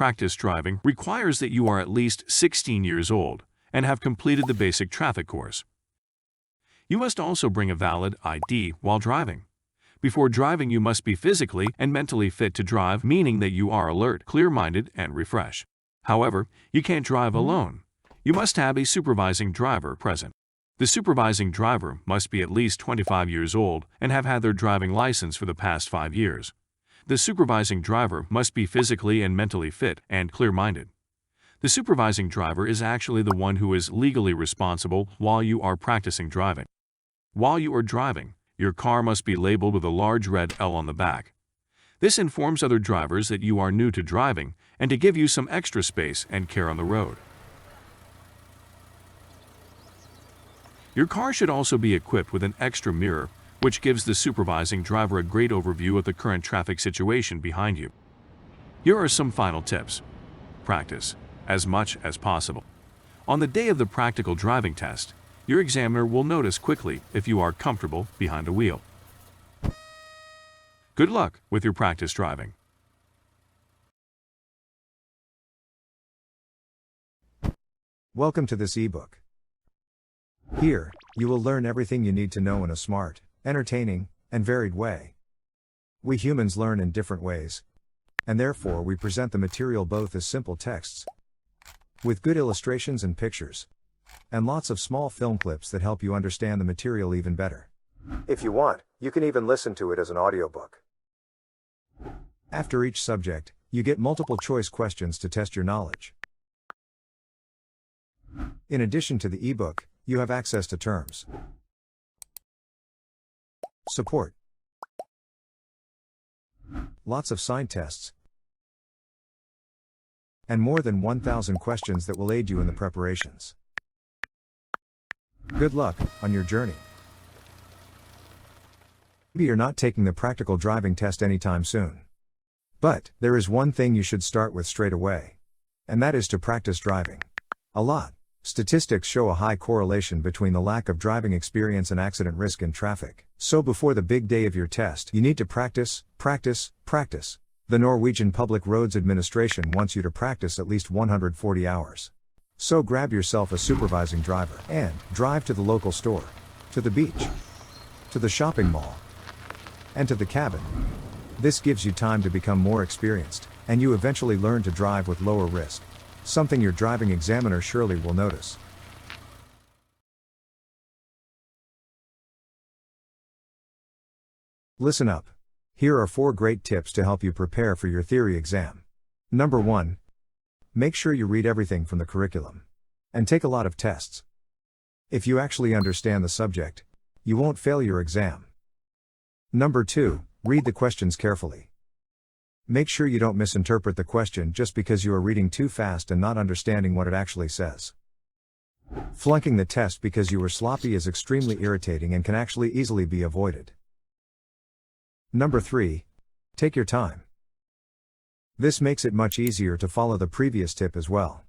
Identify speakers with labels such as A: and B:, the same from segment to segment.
A: practice driving requires that you are at least 16 years old and have completed the basic traffic course. You must also bring a valid ID while driving. Before driving, you must be physically and mentally fit to drive, meaning that you are alert, clear-minded, and refreshed. However, you can't drive alone. You must have a supervising driver present. The supervising driver must be at least 25 years old and have had their driving license for the past 5 years. The supervising driver must be physically and mentally fit and clear-minded. The supervising driver is actually the one who is legally responsible while you are practicing driving. While you are driving, your car must be labeled with a large red L on the back. This informs other drivers that you are new to driving and to give you some extra space and care on the road. Your car should also be equipped with an extra mirror, which gives the supervising driver a great overview of the current traffic situation behind you. Here are some final tips. Practice as much as possible. On the day of the practical driving test, your examiner will notice quickly if you are comfortable behind a wheel. Good luck with your practice driving.
B: Welcome to this ebook. Here, you will learn everything you need to know in a smart, entertaining, and varied way. We humans learn in different ways, and therefore we present the material both as simple texts, with good illustrations and pictures, and lots of small film clips that help you understand the material even better. If you want, you can even listen to it as an audiobook. After each subject, you get multiple choice questions to test your knowledge. In addition to the ebook, you have access to terms, support, lots of sign tests, and more than 1,000 questions that will aid you in the preparations. Good luck on your journey. Maybe you're not taking the practical driving test anytime soon. But there is one thing you should start with straight away, and that is to practice driving a lot. Statistics show a high correlation between the lack of driving experience and accident risk in traffic. So before the big day of your test, you need to practice, practice, practice. The Norwegian Public Roads Administration wants you to practice at least 140 hours. So grab yourself a supervising driver and drive to the local store, to the beach, to the shopping mall, and to the cabin. This gives you time to become more experienced, and you eventually learn to drive with lower risk. Something your driving examiner surely will notice. Listen up. Here are 4 great tips to help you prepare for your theory exam. Number 1. Make sure you read everything from the curriculum. And take a lot of tests. If you actually understand the subject, you won't fail your exam. Number 2. Read the questions carefully. Make sure you don't misinterpret the question just because you are reading too fast and not understanding what it actually says. Flunking the test because you were sloppy is extremely irritating and can actually easily be avoided. Number 3. Take your time. This makes it much easier to follow the previous tip as well.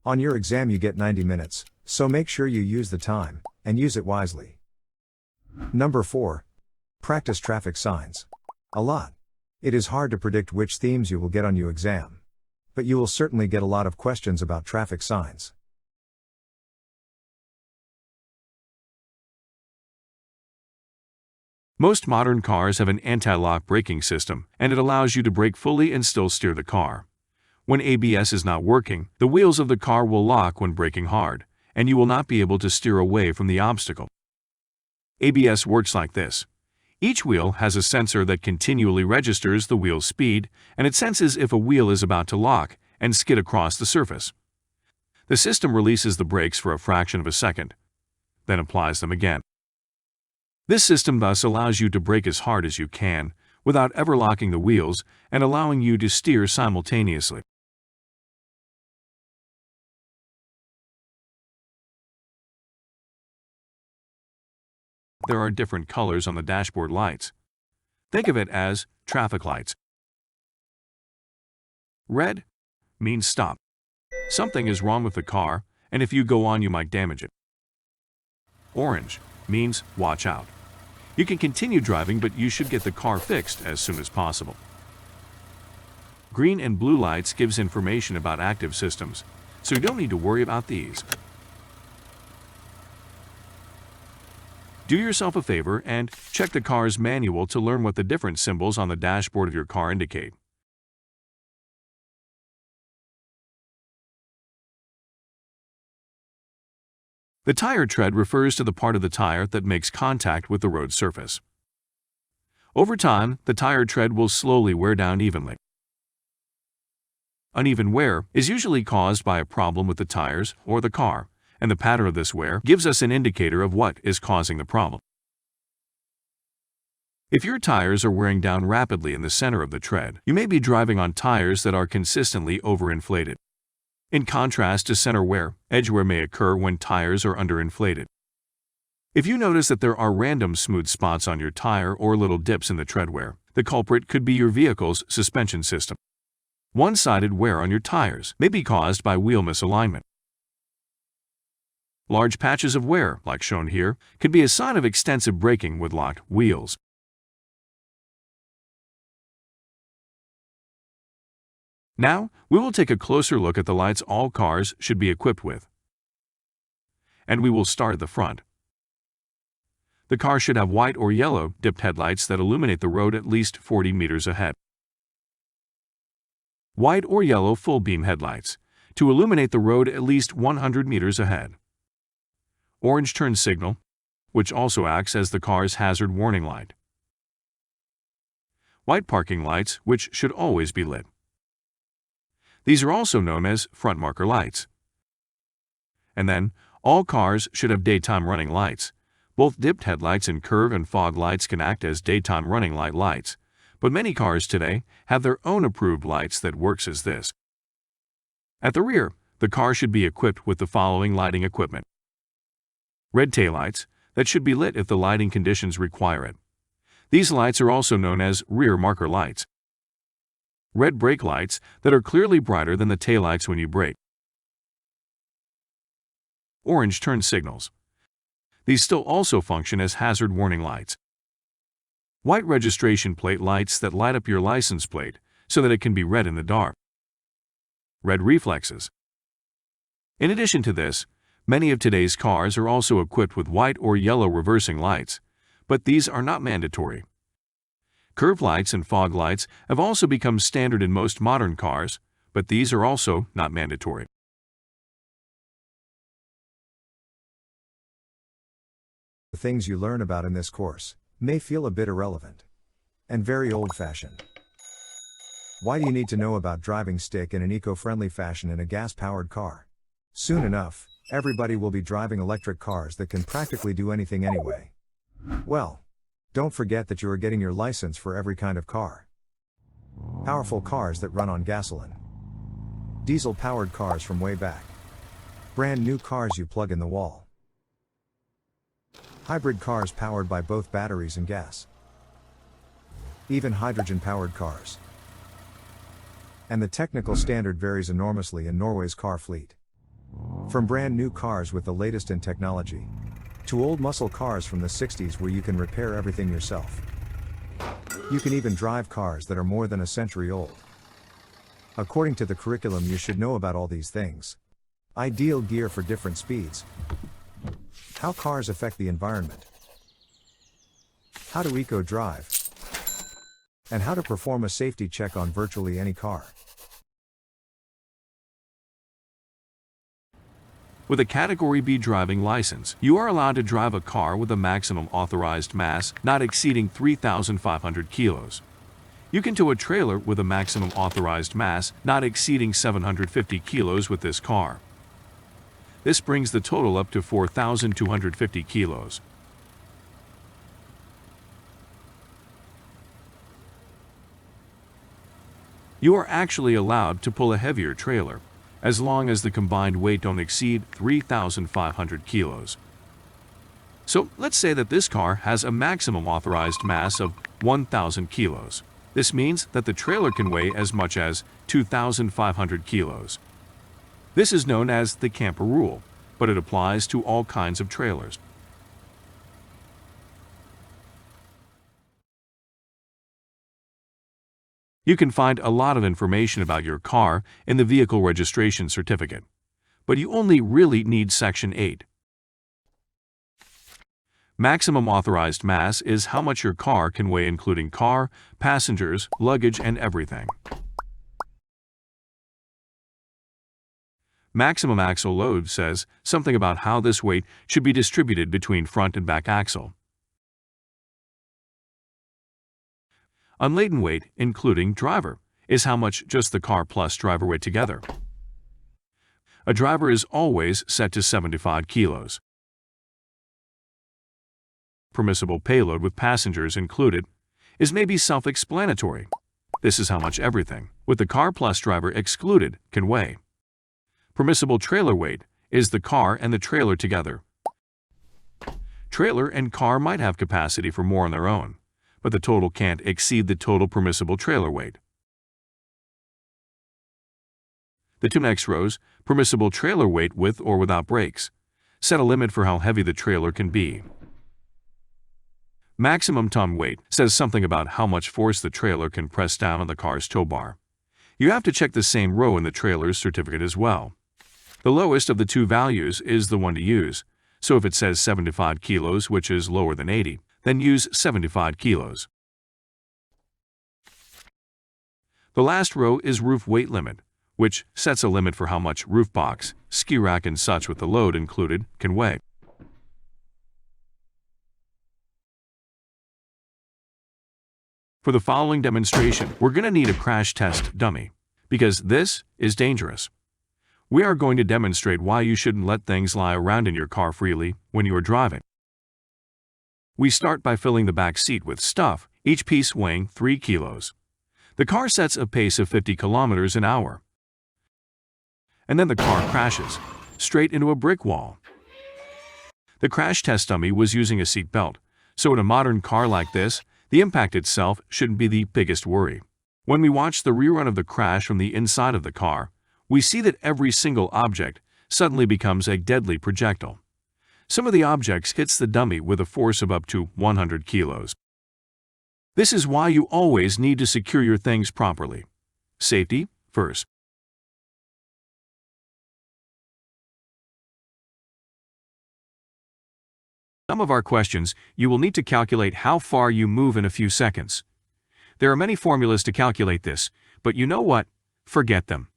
B: On your exam you get 90 minutes, so make sure you use the time, and use it wisely. Number 4. Practice traffic signs a lot. It is hard to predict which themes you will get on your exam, but you will certainly get a lot of questions about traffic signs.
A: Most modern cars have an anti-lock braking system, and it allows you to brake fully and still steer the car. When ABS is not working, the wheels of the car will lock when braking hard, and you will not be able to steer away from the obstacle. ABS works like this. Each wheel has a sensor that continually registers the wheel's speed, and it senses if a wheel is about to lock and skid across the surface. The system releases the brakes for a fraction of a second, then applies them again. This system thus allows you to brake as hard as you can without ever locking the wheels and allowing you to steer simultaneously. There are different colors on the dashboard lights. Think of it as traffic lights. Red means stop. Something is wrong with the car, and if you go on you might damage it. Orange means watch out. You can continue driving, but you should get the car fixed as soon as possible. Green and blue lights gives information about active systems, so you don't need to worry about these. Do yourself a favor and check the car's manual to learn what the different symbols on the dashboard of your car indicate. The tire tread refers to the part of the tire that makes contact with the road surface. Over time, the tire tread will slowly wear down evenly. Uneven wear is usually caused by a problem with the tires or the car, and the pattern of this wear gives us an indicator of what is causing the problem. If your tires are wearing down rapidly in the center of the tread, you may be driving on tires that are consistently overinflated. In contrast to center wear, edge wear may occur when tires are underinflated. If you notice that there are random smooth spots on your tire or little dips in the tread wear, the culprit could be your vehicle's suspension system. One-sided wear on your tires may be caused by wheel misalignment. Large patches of wear, like shown here, could be a sign of extensive braking with locked wheels. Now, we will take a closer look at the lights all cars should be equipped with. And we will start at the front. The car should have white or yellow dipped headlights that illuminate the road at least 40 meters ahead. White or yellow full beam headlights to illuminate the road at least 100 meters ahead. Orange turn signal, which also acts as the car's hazard warning light. White parking lights, which should always be lit. These are also known as front marker lights. And then, all cars should have daytime running lights. Both dipped headlights and curve and fog lights can act as daytime running lights, but many cars today have their own approved lights that works as this. At the rear, the car should be equipped with the following lighting equipment. Red taillights that should be lit if the lighting conditions require it. These lights are also known as rear marker lights. Red brake lights that are clearly brighter than the taillights when you brake. Orange turn signals. These still also function as hazard warning lights. White registration plate lights that light up your license plate so that it can be read in the dark. Red reflexes. In addition to this, many of today's cars are also equipped with white or yellow reversing lights, but these are not mandatory. Curve lights and fog lights have also become standard in most modern cars, but these are also not mandatory.
B: The things you learn about in this course may feel a bit irrelevant and very old-fashioned. Why do you need to know about driving stick in an eco-friendly fashion in a gas-powered car? Soon enough, everybody will be driving electric cars that can practically do anything anyway. Well, don't forget that you are getting your license for every kind of car. Powerful cars that run on gasoline. Diesel-powered cars from way back. Brand new cars you plug in the wall. Hybrid cars powered by both batteries and gas. Even hydrogen-powered cars. And the technical standard varies enormously in Norway's car fleet. From brand new cars with the latest in technology, to old muscle cars from the 60s where you can repair everything yourself. You can even drive cars that are more than a century old. According to the curriculum, you should know about all these things. Ideal gear for different speeds. How cars affect the environment. How to eco-drive. And how to perform a safety check on virtually any car.
A: With a Category B driving license, you are allowed to drive a car with a maximum authorized mass not exceeding 3,500 kilos. You can tow a trailer with a maximum authorized mass not exceeding 750 kilos with this car. This brings the total up to 4,250 kilos. You are actually allowed to pull a heavier trailer, as long as the combined weight don't exceed 3,500 kilos. So let's say that this car has a maximum authorized mass of 1,000 kilos. This means that the trailer can weigh as much as 2,500 kilos. This is known as the camper rule, but it applies to all kinds of trailers. You can find a lot of information about your car in the vehicle registration certificate, but you only really need Section 8. Maximum authorized mass is how much your car can weigh, including car, passengers, luggage, and everything. Maximum axle load says something about how this weight should be distributed between front and back axle. Unladen weight, including driver, is how much just the car plus driver weigh together. A driver is always set to 75 kilos. Permissible payload with passengers included is maybe self-explanatory. This is how much everything, with the car plus driver excluded, can weigh. Permissible trailer weight is the car and the trailer together. Trailer and car might have capacity for more on their own, but the total can't exceed the total permissible trailer weight. The two next rows, permissible trailer weight with or without brakes, set a limit for how heavy the trailer can be. Maximum ton weight says something about how much force the trailer can press down on the car's tow bar. You have to check the same row in the trailer's certificate as well. The lowest of the two values is the one to use, so if it says 75 kilos, which is lower than 80, then use 75 kilos. The last row is roof weight limit, which sets a limit for how much roof box, ski rack and such with the load included can weigh. For the following demonstration, we're going to need a crash test dummy, because this is dangerous. We are going to demonstrate why you shouldn't let things lie around in your car freely when you are driving. We start by filling the back seat with stuff, each piece weighing 3 kilos. The car sets a pace of 50 kilometers an hour. And then the car crashes, straight into a brick wall. The crash test dummy was using a seat belt, so in a modern car like this, the impact itself shouldn't be the biggest worry. When we watch the rerun of the crash from the inside of the car, we see that every single object suddenly becomes a deadly projectile. Some of the objects hits the dummy with a force of up to 100 kilos. This is why you always need to secure your things properly. Safety first. Some of our questions, you will need to calculate how far you move in a few seconds. There are many formulas to calculate this, but you know what? Forget them.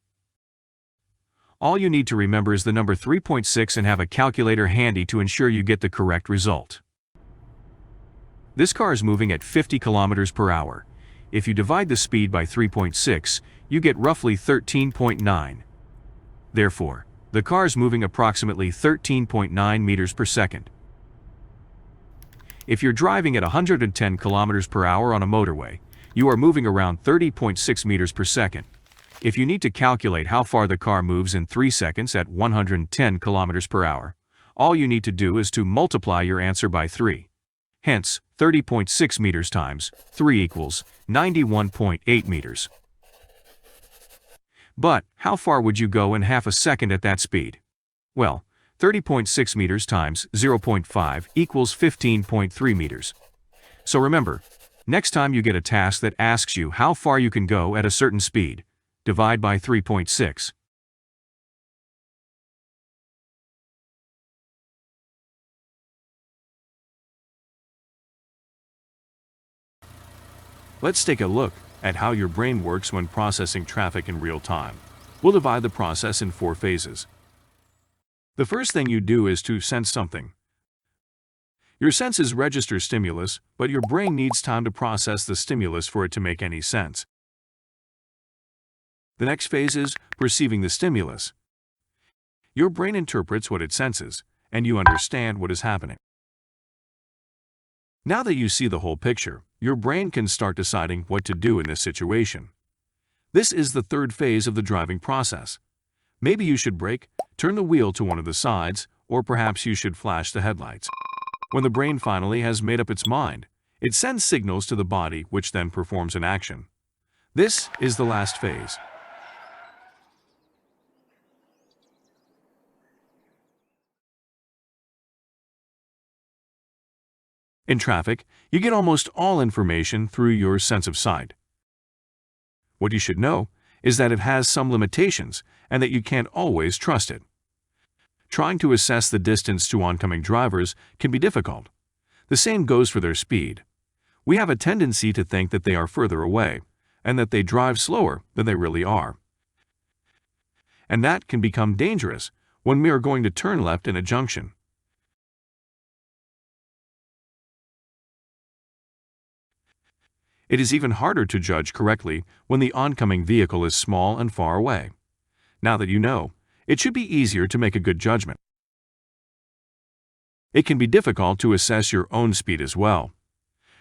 A: All you need to remember is the number 3.6 and have a calculator handy to ensure you get the correct result. This car is moving at 50 kilometers per hour. If you divide the speed by 3.6, you get roughly 13.9. Therefore, the car is moving approximately 13.9 meters per second. If you're driving at 110 kilometers per hour on a motorway, you are moving around 30.6 meters per second. If you need to calculate how far the car moves in 3 seconds at 110 kilometers per hour, all you need to do is to multiply your answer by 3. Hence, 30.6 meters times 3 equals 91.8 meters. But, how far would you go in half a second at that speed? Well, 30.6 meters times 0.5 equals 15.3 meters. So remember, next time you get a task that asks you how far you can go at a certain speed, divide by 3.6. Let's take a look at how your brain works when processing traffic in real time. We'll divide the process in 4 phases. The first thing you do is to sense something. Your senses register stimulus, but your brain needs time to process the stimulus for it to make any sense. The next phase is perceiving the stimulus. Your brain interprets what it senses, and you understand what is happening. Now that you see the whole picture, your brain can start deciding what to do in this situation. This is the third phase of the driving process. Maybe you should brake, turn the wheel to one of the sides, or perhaps you should flash the headlights. When the brain finally has made up its mind, it sends signals to the body which then performs an action. This is the last phase. In traffic, you get almost all information through your sense of sight. What you should know is that it has some limitations and that you can't always trust it. Trying to assess the distance to oncoming drivers can be difficult. The same goes for their speed. We have a tendency to think that they are further away and that they drive slower than they really are. And that can become dangerous when we are going to turn left in a junction. It is even harder to judge correctly when the oncoming vehicle is small and far away. Now that you know, it should be easier to make a good judgment. It can be difficult to assess your own speed as well.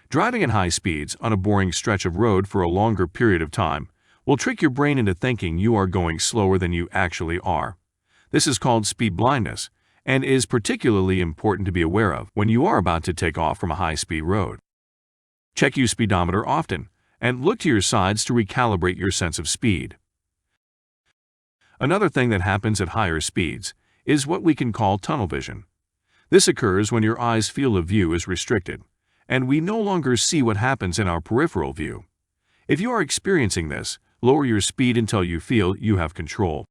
A: Driving at high speeds on a boring stretch of road for a longer period of time will trick your brain into thinking you are going slower than you actually are. This is called speed blindness and is particularly important to be aware of when you are about to take off from a high-speed road. Check your speedometer often and look to your sides to recalibrate your sense of speed. Another thing that happens at higher speeds is what we can call tunnel vision. This occurs when your eye's field of view is restricted, and we no longer see what happens in our peripheral view. If you are experiencing this, lower your speed until you feel you have control.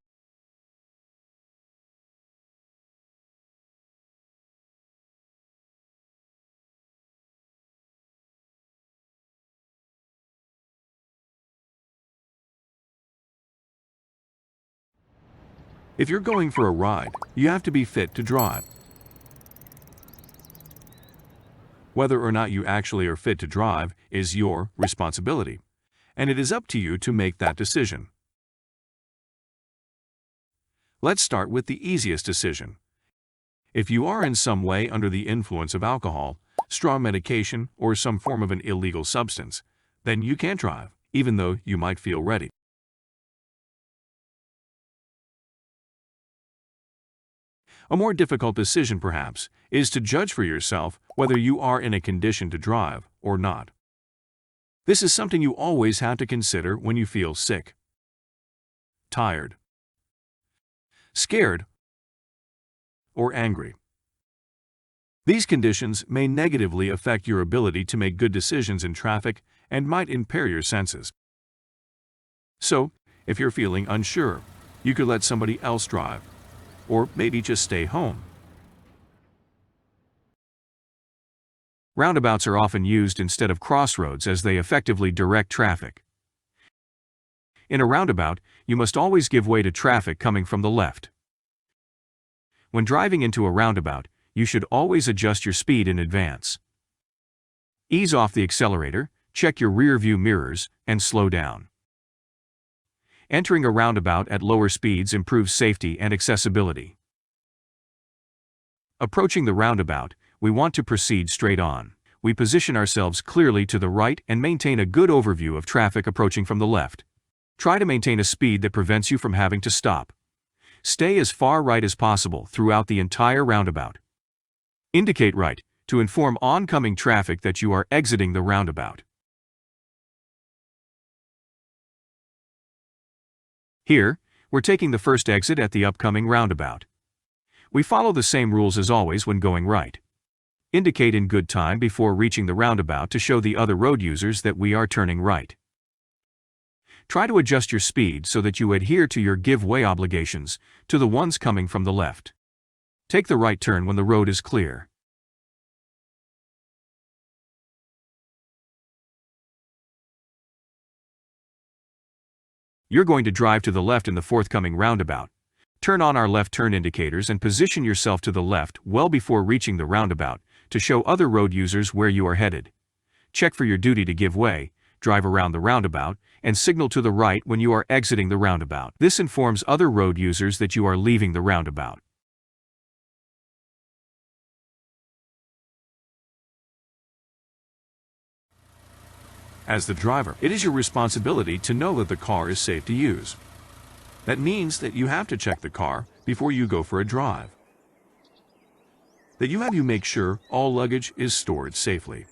A: If you're going for a ride, you have to be fit to drive. Whether or not you actually are fit to drive is your responsibility, and it is up to you to make that decision. Let's start with the easiest decision. If you are in some way under the influence of alcohol, strong medication, or some form of an illegal substance, then you can't drive, even though you might feel ready. A more difficult decision, perhaps, is to judge for yourself whether you are in a condition to drive or not. This is something you always have to consider when you feel sick, tired, scared, or angry. These conditions may negatively affect your ability to make good decisions in traffic and might impair your senses. So, if you're feeling unsure, you could let somebody else drive, or maybe just stay home. Roundabouts are often used instead of crossroads as they effectively direct traffic. In a roundabout, you must always give way to traffic coming from the left. When driving into a roundabout, you should always adjust your speed in advance. Ease off the accelerator, check your rear-view mirrors, and slow down. Entering a roundabout at lower speeds improves safety and accessibility. Approaching the roundabout, we want to proceed straight on. We position ourselves clearly to the right and maintain a good overview of traffic approaching from the left. Try to maintain a speed that prevents you from having to stop. Stay as far right as possible throughout the entire roundabout. Indicate right to inform oncoming traffic that you are exiting the roundabout. Here, we're taking the first exit at the upcoming roundabout. We follow the same rules as always when going right. Indicate in good time before reaching the roundabout to show the other road users that we are turning right. Try to adjust your speed so that you adhere to your give-way obligations to the ones coming from the left. Take the right turn when the road is clear. You're going to drive to the left in the forthcoming roundabout. Turn on our left turn indicators and position yourself to the left well before reaching the roundabout to show other road users where you are headed. Check for your duty to give way, drive around the roundabout, and signal to the right when you are exiting the roundabout. This informs other road users that you are leaving the roundabout. As the driver, it is your responsibility to know that the car is safe to use. That means that you have to check the car before you go for a drive. That you have to make sure all luggage is stored safely.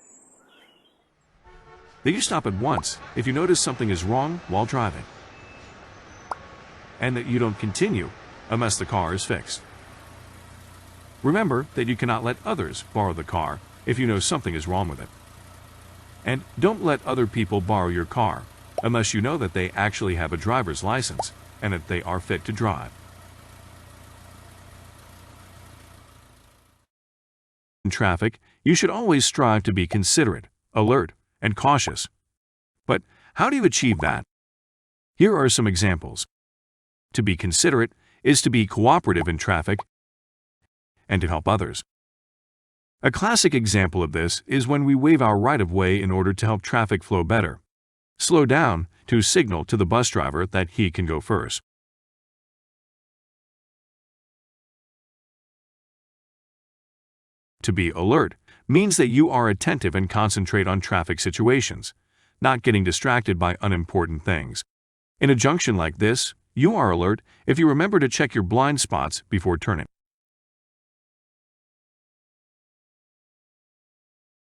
A: That you stop at once if you notice something is wrong while driving. And that you don't continue unless the car is fixed. Remember that you cannot let others borrow the car if you know something is wrong with it. And don't let other people borrow your car unless you know that they actually have a driver's license and that they are fit to drive. In traffic, you should always strive to be considerate, alert, and cautious. But how do you achieve that? Here are some examples. To be considerate is to be cooperative in traffic and to help others. A classic example of this is when we waive our right-of-way in order to help traffic flow better. Slow down to signal to the bus driver that he can go first. To be alert means that you are attentive and concentrate on traffic situations, not getting distracted by unimportant things. In a junction like this, you are alert if you remember to check your blind spots before turning.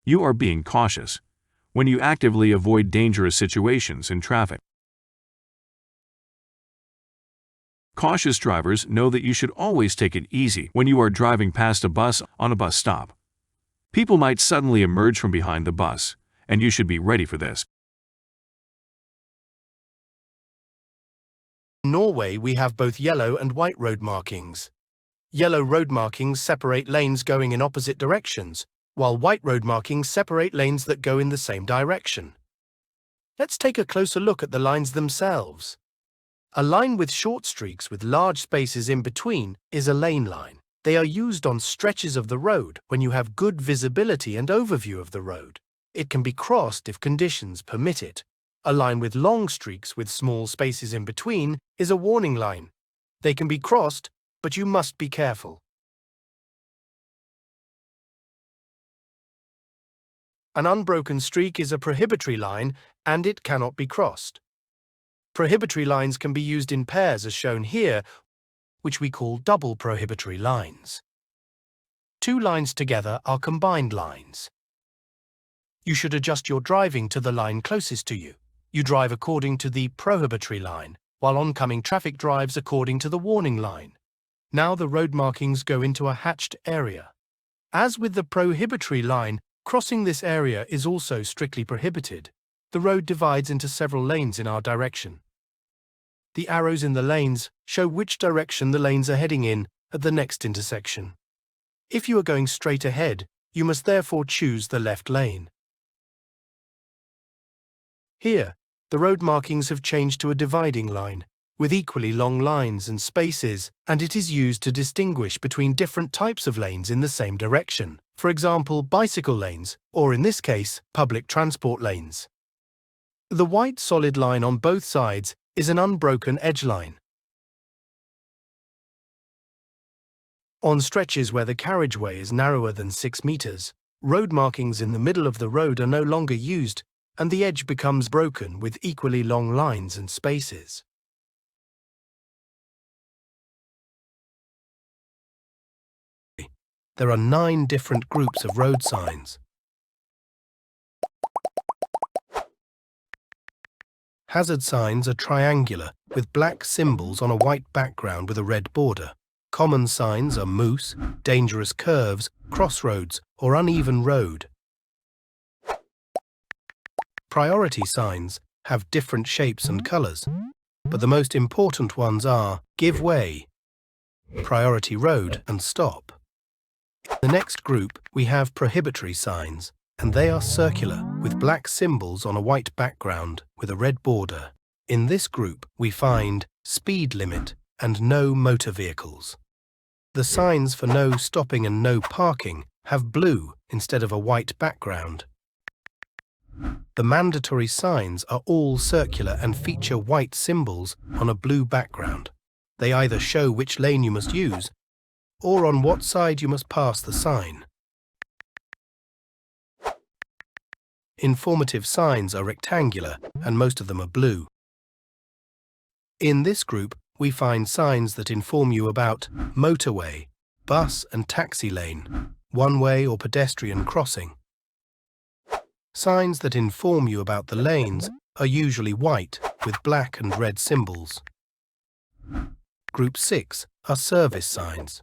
A: You are being cautious when you actively avoid dangerous situations in traffic. Cautious drivers know that you should always take it easy when you are driving past a bus on a bus stop. People might suddenly emerge from behind the bus, and you should be ready for this.
C: In Norway, we have both yellow and white road markings. Yellow road markings separate lanes going in opposite directions, while white road markings separate lanes that go in the same direction. Let's take a closer look at the lines themselves. A line with short streaks with large spaces in between is a lane line. They are used on stretches of the road when you have good visibility and overview of the road. It can be crossed if conditions permit it. A line with long streaks with small spaces in between is a warning line. They can be crossed, but you must be careful. An unbroken streak is a prohibitory line, and it cannot be crossed. Prohibitory lines can be used in pairs as shown here, which we call double prohibitory lines. Two lines together are combined lines. You should adjust your driving to the line closest to you. You drive according to the prohibitory line, while oncoming traffic drives according to the warning line. Now the road markings go into a hatched area. As with the prohibitory line, crossing this area is also strictly prohibited. The road divides into several lanes in our direction. The arrows in the lanes show which direction the lanes are heading in at the next intersection. If you are going straight ahead, you must therefore choose the left lane. Here, the road markings have changed to a dividing line, with equally long lines and spaces, and it is used to distinguish between different types of lanes in the same direction. For example, bicycle lanes, or in this case, public transport lanes. The white solid line on both sides is an unbroken edge line. On stretches where the carriageway is narrower than 6 meters, road markings in the middle of the road are no longer used, and the edge becomes broken with equally long lines and spaces. There are 9 different groups of road signs. Hazard signs are triangular, with black symbols on a white background with a red border. Common signs are moose, dangerous curves, crossroads, or uneven road. Priority signs have different shapes and colors, but the most important ones are give way, priority road, and stop. In the next group, we have prohibitory signs, and they are circular, with black symbols on a white background with a red border. In this group, we find speed limit and no motor vehicles. The signs for no stopping and no parking have blue instead of a white background. The mandatory signs are all circular and feature white symbols on a blue background. They either show which lane you must use or on what side you must pass the sign. Informative signs are rectangular, and most of them are blue. In this group, we find signs that inform you about motorway, bus and taxi lane, one-way or pedestrian crossing. Signs that inform you about the lanes are usually white with black and red symbols. Group 6 are service signs.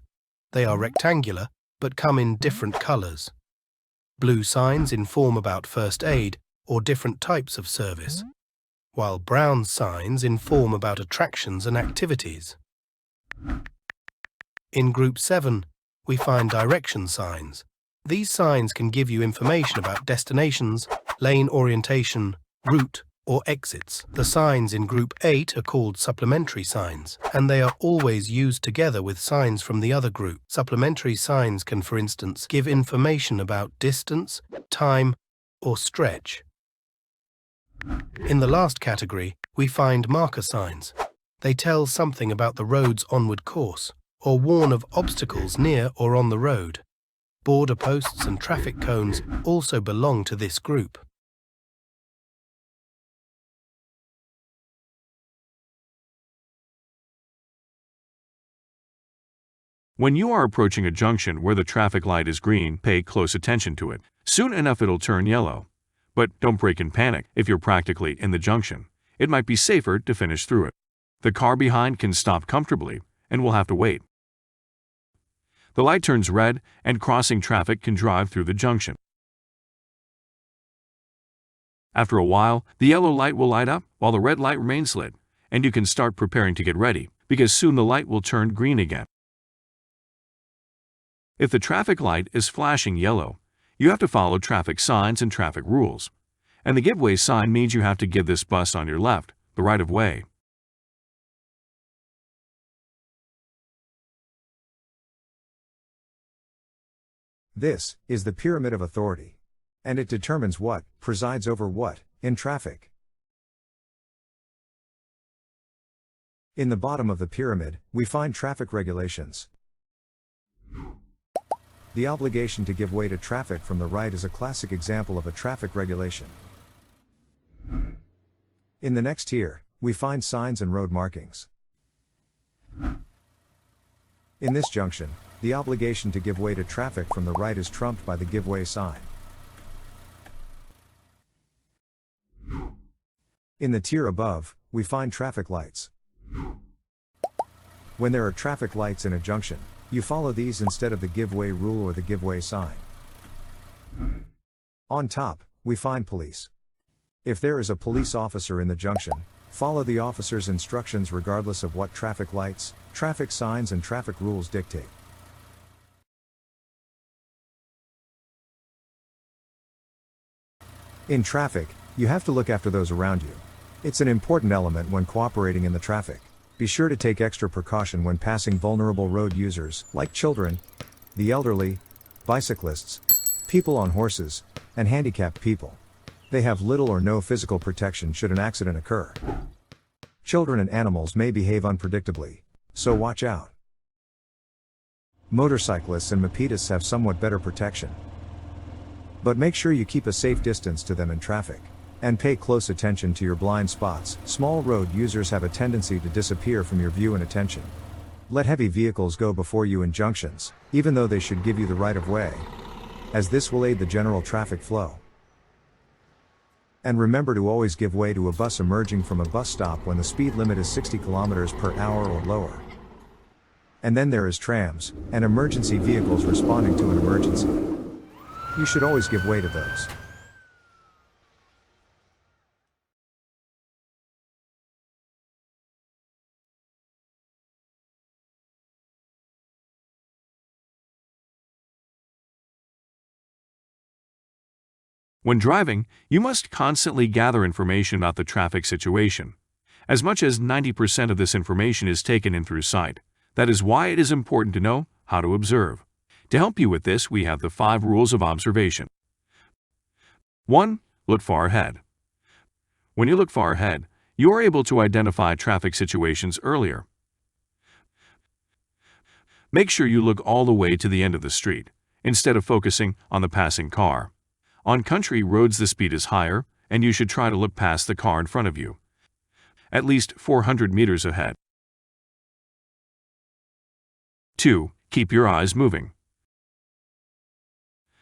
C: They are rectangular, but come in different colors. Blue signs inform about first aid or different types of service, while brown signs inform about attractions and activities. In Group 7, we find direction signs. These signs can give you information about destinations, lane orientation, route, or exits. The signs in Group 8 are called supplementary signs, and they are always used together with signs from the other group. Supplementary signs can, for instance, give information about distance, time, or stretch. In the last category, we find marker signs. They tell something about the road's onward course, or warn of obstacles near or on the road. Border posts and traffic cones also belong to this group.
A: When you are approaching a junction where the traffic light is green, pay close attention to it. Soon enough it'll turn yellow. But don't break in panic if you're practically in the junction. It might be safer to finish through it. The car behind can stop comfortably and will have to wait. The light turns red and crossing traffic can drive through the junction. After a while, the yellow light will light up while the red light remains lit, and you can start preparing to get ready, because soon the light will turn green again. If the traffic light is flashing yellow, you have to follow traffic signs and traffic rules. And the give way sign means you have to give this bus on your left the right of way.
B: This is the pyramid of authority. And it determines what presides over what in traffic. In the bottom of the pyramid, we find traffic regulations. The obligation to give way to traffic from the right is a classic example of a traffic regulation. In the next tier, we find signs and road markings. In this junction, the obligation to give way to traffic from the right is trumped by the give way sign. In the tier above, we find traffic lights. When there are traffic lights in a junction, you follow these instead of the give way rule or the give way sign. On top, we find police. If there is a police officer in the junction, follow the officer's instructions regardless of what traffic lights, traffic signs and traffic rules dictate. In traffic, you have to look after those around you. It's an important element when cooperating in the traffic. Be sure to take extra precaution when passing vulnerable road users, like children, the elderly, bicyclists, people on horses, and handicapped people. They have little or no physical protection should an accident occur. Children and animals may behave unpredictably, so watch out. Motorcyclists and mopedists have somewhat better protection. But make sure you keep a safe distance to them in traffic. And pay close attention to your blind spots. Small road users have a tendency to disappear from your view and attention. Let heavy vehicles go before you in junctions, even though they should give you the right of way, as this will aid the general traffic flow. And remember to always give way to a bus emerging from a bus stop when the speed limit is 60 km/h or lower. And then there is trams, and emergency vehicles responding to an emergency. You should always give way to those.
A: When driving, you must constantly gather information about the traffic situation. As much as 90% of this information is taken in through sight. That is why it is important to know how to observe. To help you with this, we have the 5 rules of observation. 1. Look far ahead. When you look far ahead, you are able to identify traffic situations earlier. Make sure you look all the way to the end of the street, instead of focusing on the passing car. On country roads the speed is higher, and you should try to look past the car in front of you, at least 400 meters ahead. 2. Keep your eyes moving.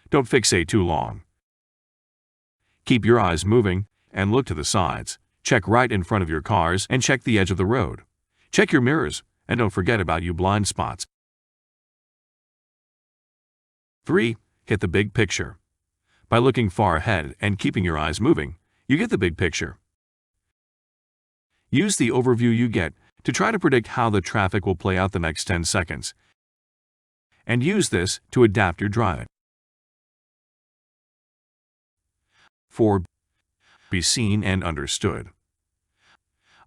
A: Don't fixate too long. Keep your eyes moving, and look to the sides. Check right in front of your cars, and check the edge of the road. Check your mirrors, and don't forget about you blind spots. 3. Hit the big picture. By looking far ahead and keeping your eyes moving, you get the big picture. Use the overview you get to try to predict how the traffic will play out the next 10 seconds. And use this to adapt your driving. 4. Be seen and understood.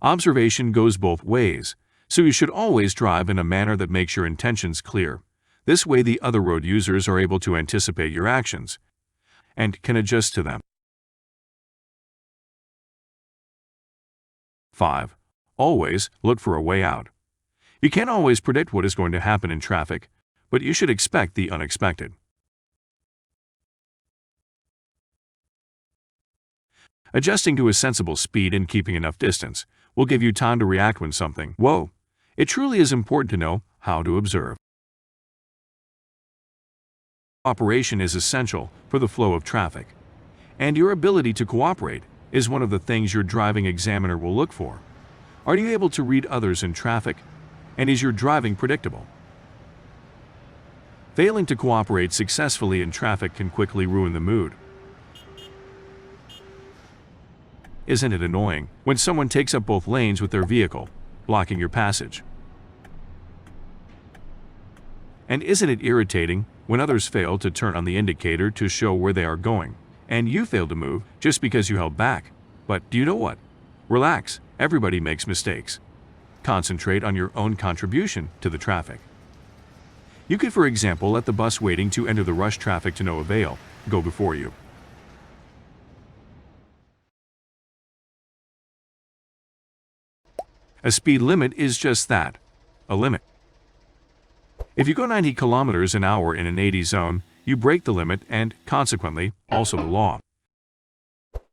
A: Observation goes both ways, so you should always drive in a manner that makes your intentions clear. This way the other road users are able to anticipate your actions and can adjust to them. 5. Always look for a way out. You can't always predict what is going to happen in traffic, but you should expect the unexpected. Adjusting to a sensible speed and keeping enough distance will give you time to react when something, whoa! It truly is important to know how to observe. Cooperation is essential for the flow of traffic, and your ability to cooperate is one of the things your driving examiner will look for. Are you able to read others in traffic, and is your driving predictable? Failing to cooperate successfully in traffic can quickly ruin the mood. Isn't it annoying when someone takes up both lanes with their vehicle, blocking your passage? And isn't it irritating when others fail to turn on the indicator to show where they are going, and you fail to move just because you held back? But do you know what? Relax, everybody makes mistakes. Concentrate on your own contribution to the traffic. You could, for example, let the bus waiting to enter the rush traffic to no avail go before you. A speed limit is just that, a limit. If you go 90 kilometers an hour in an 80 zone, you break the limit and, consequently, also the law.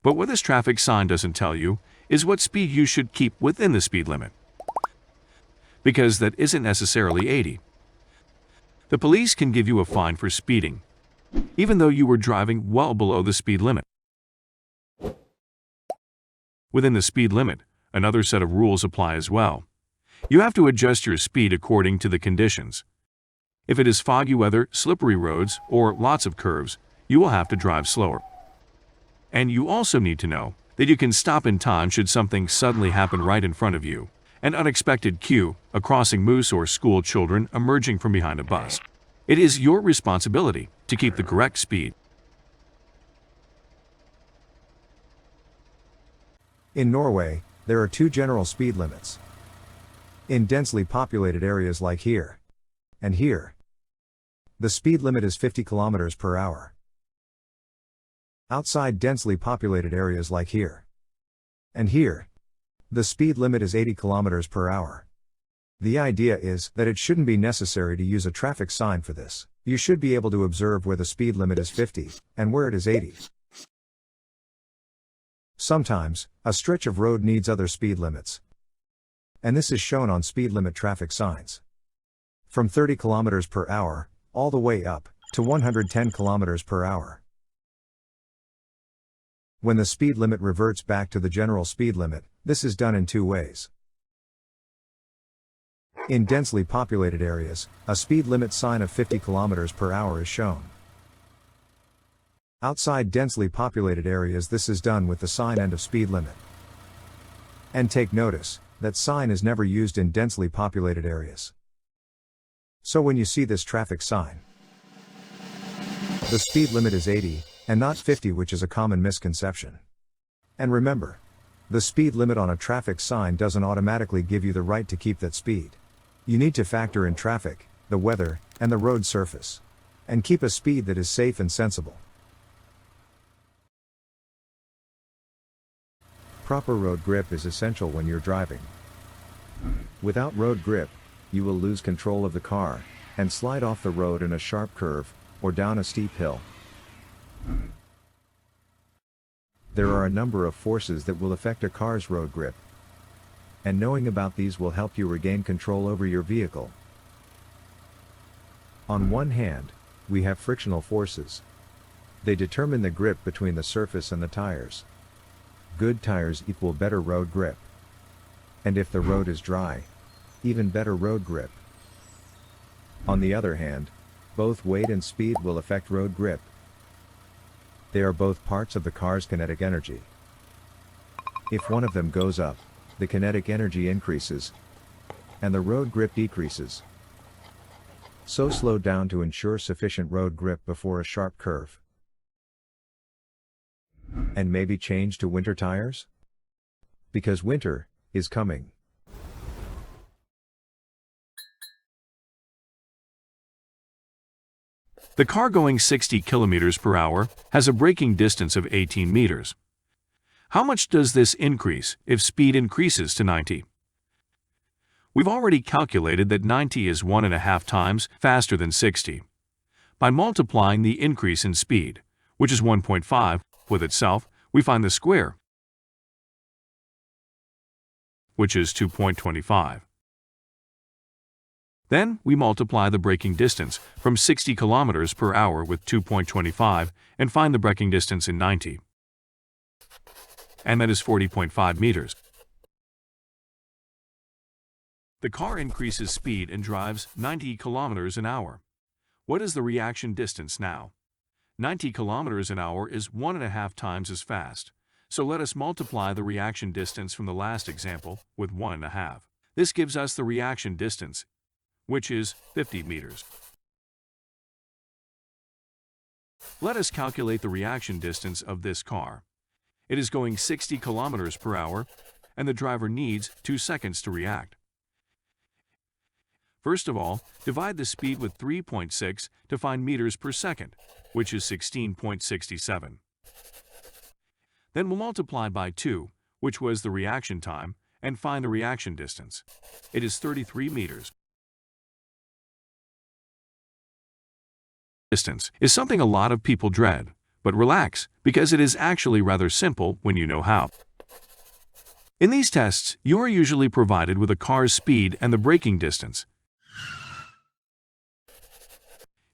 A: But what this traffic sign doesn't tell you is what speed you should keep within the speed limit. Because that isn't necessarily 80. The police can give you a fine for speeding, even though you were driving well below the speed limit. Within the speed limit, another set of rules apply as well. You have to adjust your speed according to the conditions. If it is foggy weather, slippery roads, or lots of curves, you will have to drive slower. And you also need to know that you can stop in time should something suddenly happen right in front of you. An unexpected cue, a crossing moose, or school children emerging from behind a bus. It is your responsibility to keep the correct speed.
B: In Norway, there are two general speed limits. In densely populated areas like here and here, the speed limit is 50 kilometers per hour. Outside densely populated areas like here and here, the speed limit is 80 kilometers per hour. The idea is that it shouldn't be necessary to use a traffic sign for this. You should be able to observe where the speed limit is 50 and where it is 80. Sometimes, a stretch of road needs other speed limits. And this is shown on speed limit traffic signs. From 30 kilometers per hour, all the way up to 110 kilometers per hour. When the speed limit reverts back to the general speed limit, this is done in two ways. In densely populated areas, a speed limit sign of 50 kilometers per hour is shown. Outside densely populated areas, this is done with the sign end of speed limit. And take notice, that sign is never used in densely populated areas. So when you see this traffic sign, the speed limit is 80, and not 50, which is a common misconception. And remember, the speed limit on a traffic sign doesn't automatically give you the right to keep that speed. You need to factor in traffic, the weather, and the road surface. And keep a speed that is safe and sensible. Proper road grip is essential when you're driving. Without road grip, you will lose control of the car, and slide off the road in a sharp curve, or down a steep hill. There are a number of forces that will affect a car's road grip. And knowing about these will help you regain control over your vehicle. On one hand, we have frictional forces. They determine the grip between the surface and the tires. Good tires equal better road grip. And if the road is dry, even better road grip. On the other hand, both weight and speed will affect road grip. They are both parts of the car's kinetic energy. If one of them goes up, the kinetic energy increases, and the road grip decreases. So slow down to ensure sufficient road grip before a sharp curve. And maybe change to winter tires? Because winter is coming.
A: The car going 60 kilometers per hour has a braking distance of 18 meters. How much does this increase if speed increases to 90? We've already calculated that 90 is 1.5 times faster than 60. By multiplying the increase in speed, which is 1.5, with itself, we find the square, which is 2.25. Then we multiply the braking distance from 60 kilometers per hour with 2.25 and find the braking distance in 90. And that is 40.5 meters. The car increases speed and drives 90 kilometers an hour. What is the reaction distance now? 90 kilometers an hour is 1.5 times as fast. So let us multiply the reaction distance from the last example with 1.5. This gives us the reaction distance, which is 50 meters. Let us calculate the reaction distance of this car. It is going 60 kilometers per hour, and the driver needs 2 seconds to react. First of all, divide the speed with 3.6 to find meters per second, which is 16.67. Then we'll multiply by 2, which was the reaction time, and find the reaction distance. It is 33 meters. Distance is something a lot of people dread, but relax, because it is actually rather simple when you know how. In these tests, you are usually provided with a car's speed and the braking distance.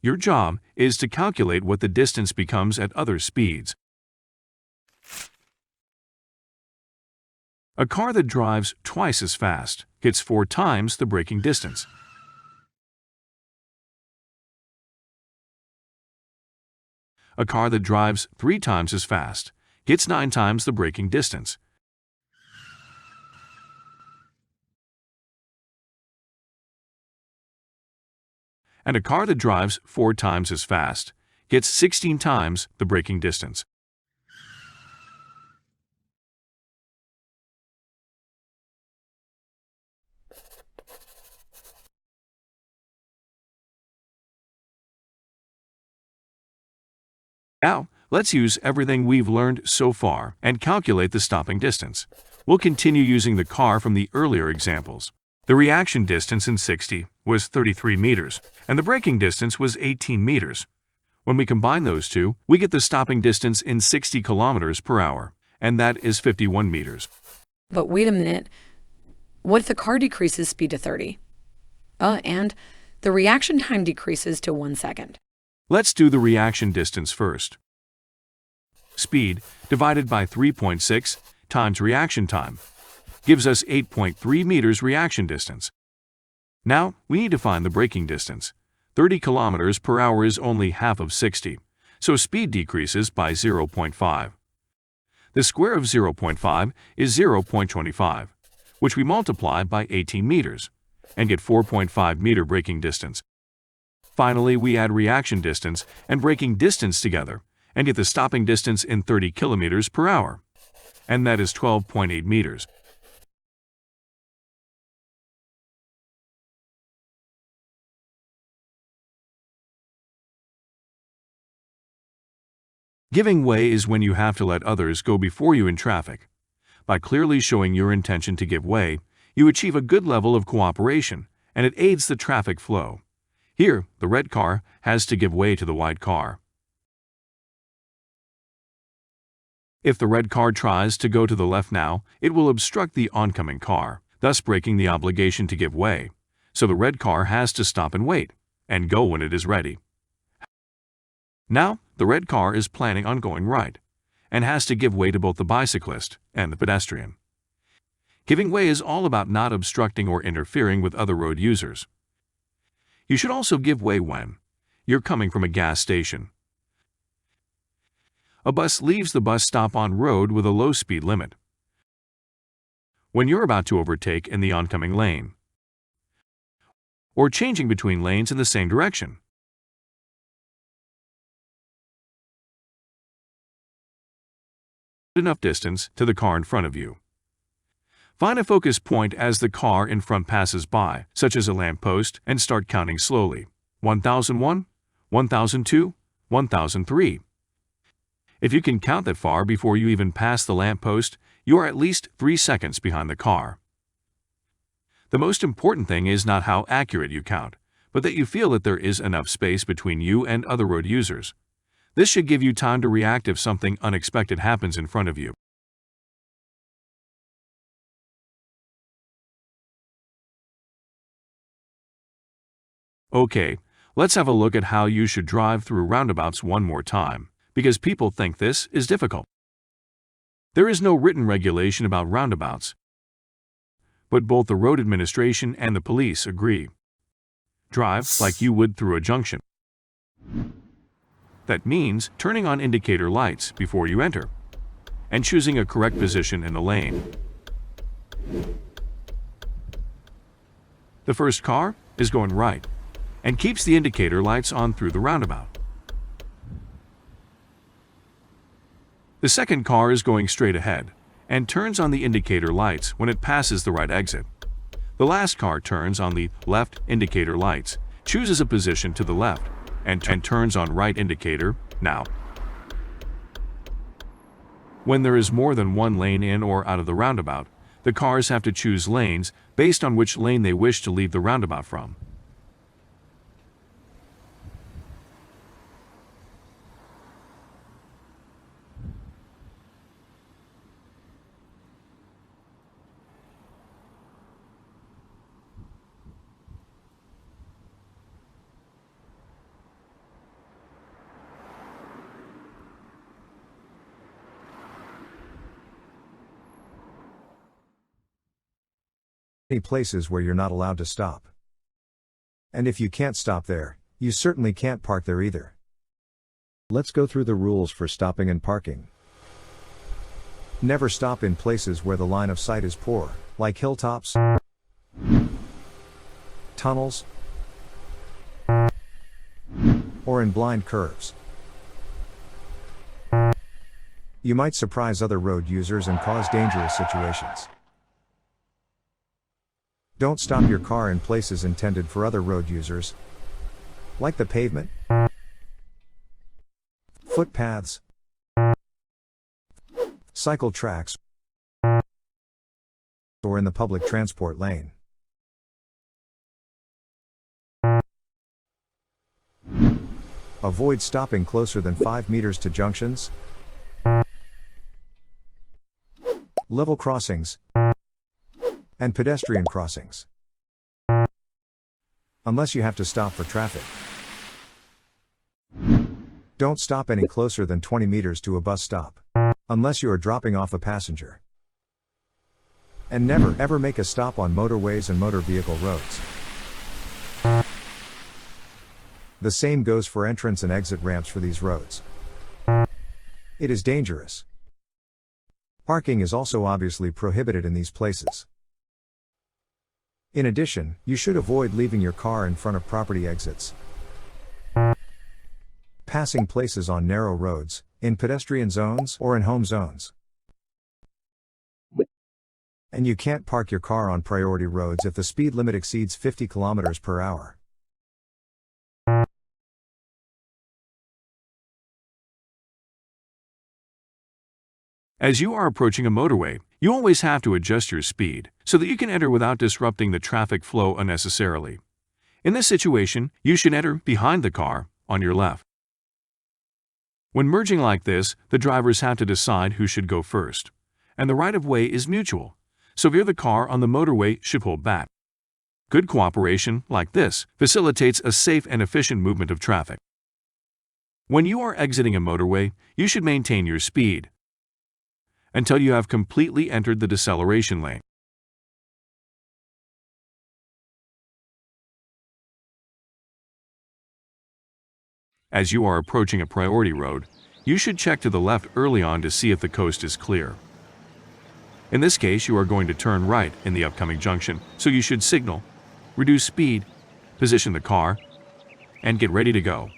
A: Your job is to calculate what the distance becomes at other speeds. A car that drives twice as fast gets 4 times the braking distance. A car that drives 3 times as fast gets 9 times the braking distance. And a car that drives 4 times as fast gets 16 times the braking distance. Now, let's use everything we've learned so far and calculate the stopping distance. We'll continue using the car from the earlier examples. The reaction distance in 60 was 33 meters, and the braking distance was 18 meters. When we combine those two, we get the stopping distance in 60 kilometers per hour, and that is 51 meters.
D: But wait a minute. What if the car decreases speed to 30? And the reaction time decreases to 1 second.
A: Let's do the reaction distance first. Speed divided by 3.6 times reaction time gives us 8.3 meters reaction distance. Now, we need to find the braking distance. 30 kilometers per hour is only half of 60, so speed decreases by 0.5. The square of 0.5 is 0.25, which we multiply by 18 meters, and get 4.5 meter braking distance. Finally, we add reaction distance and braking distance together and get the stopping distance in 30 kilometers per hour, and that is 12.8 meters. Giving way is when you have to let others go before you in traffic. By clearly showing your intention to give way, you achieve a good level of cooperation, and it aids the traffic flow. Here, the red car has to give way to the white car. If the red car tries to go to the left now, it will obstruct the oncoming car, thus breaking the obligation to give way. So the red car has to stop and wait, and go when it is ready. Now, the red car is planning on going right, and has to give way to both the bicyclist and the pedestrian. Giving way is all about not obstructing or interfering with other road users. You should also give way when you're coming from a gas station. A bus leaves the bus stop on road with a low speed limit. when you're about to overtake in the oncoming lane, or changing between lanes in the same direction. Enough distance to the car in front of you. Find a focus point as the car in front passes by, such as a lamppost, and start counting slowly. 1001, 1002, 1003. If you can count that far before you even pass the lamppost, you are at least 3 seconds behind the car. The most important thing is not how accurate you count, but that you feel that there is enough space between you and other road users. This should give you time to react if something unexpected happens in front of you. Okay, let's have a look at how you should drive through roundabouts one more time, because people think this is difficult. There is no written regulation about roundabouts, but both the road administration and the police agree. Drive like you would through a junction. That means turning on indicator lights before you enter, and choosing a correct position in the lane. The first car is going right, and keeps the indicator lights on through the roundabout. The second car is going straight ahead, and turns on the indicator lights when it passes the right exit. The last car turns on the left indicator lights, chooses a position to the left, and turns on right indicator now. When there is more than one lane in or out of the roundabout, the cars have to choose lanes based on which lane they wish to leave the roundabout from.
B: Many places where you're not allowed to stop. And if you can't stop there, you certainly can't park there either. Let's go through the rules for stopping and parking. Never stop in places where the line of sight is poor, like hilltops, tunnels, or in blind curves. You might surprise other road users and cause dangerous situations. Don't stop your car in places intended for other road users, like the pavement, footpaths, cycle tracks, or in the public transport lane. Avoid stopping closer than 5 meters to junctions, level crossings, and pedestrian crossings, unless you have to stop for traffic. Don't stop any closer than 20 meters to a bus stop, unless you are dropping off a passenger. And never ever make a stop on motorways and motor vehicle roads. The same goes for entrance and exit ramps for these roads. It is dangerous. Parking is also obviously prohibited in these places. In addition, you should avoid leaving your car in front of property exits, passing places on narrow roads, in pedestrian zones, or in home zones. And you can't park your car on priority roads if the speed limit exceeds 50 kilometers per hour.
A: As you are approaching a motorway, you always have to adjust your speed so that you can enter without disrupting the traffic flow unnecessarily. In this situation, you should enter behind the car on your left. When merging like this, the drivers have to decide who should go first, and the right-of-way is mutual, so if you're the car on the motorway should hold back. Good cooperation, like this, facilitates a safe and efficient movement of traffic. When you are exiting a motorway, you should maintain your speed until you have completely entered the deceleration lane. As you are approaching a priority road, you should check to the left early on to see if the coast is clear. In this case, you are going to turn right in the upcoming junction, so you should signal, reduce speed, position the car, and get ready to go.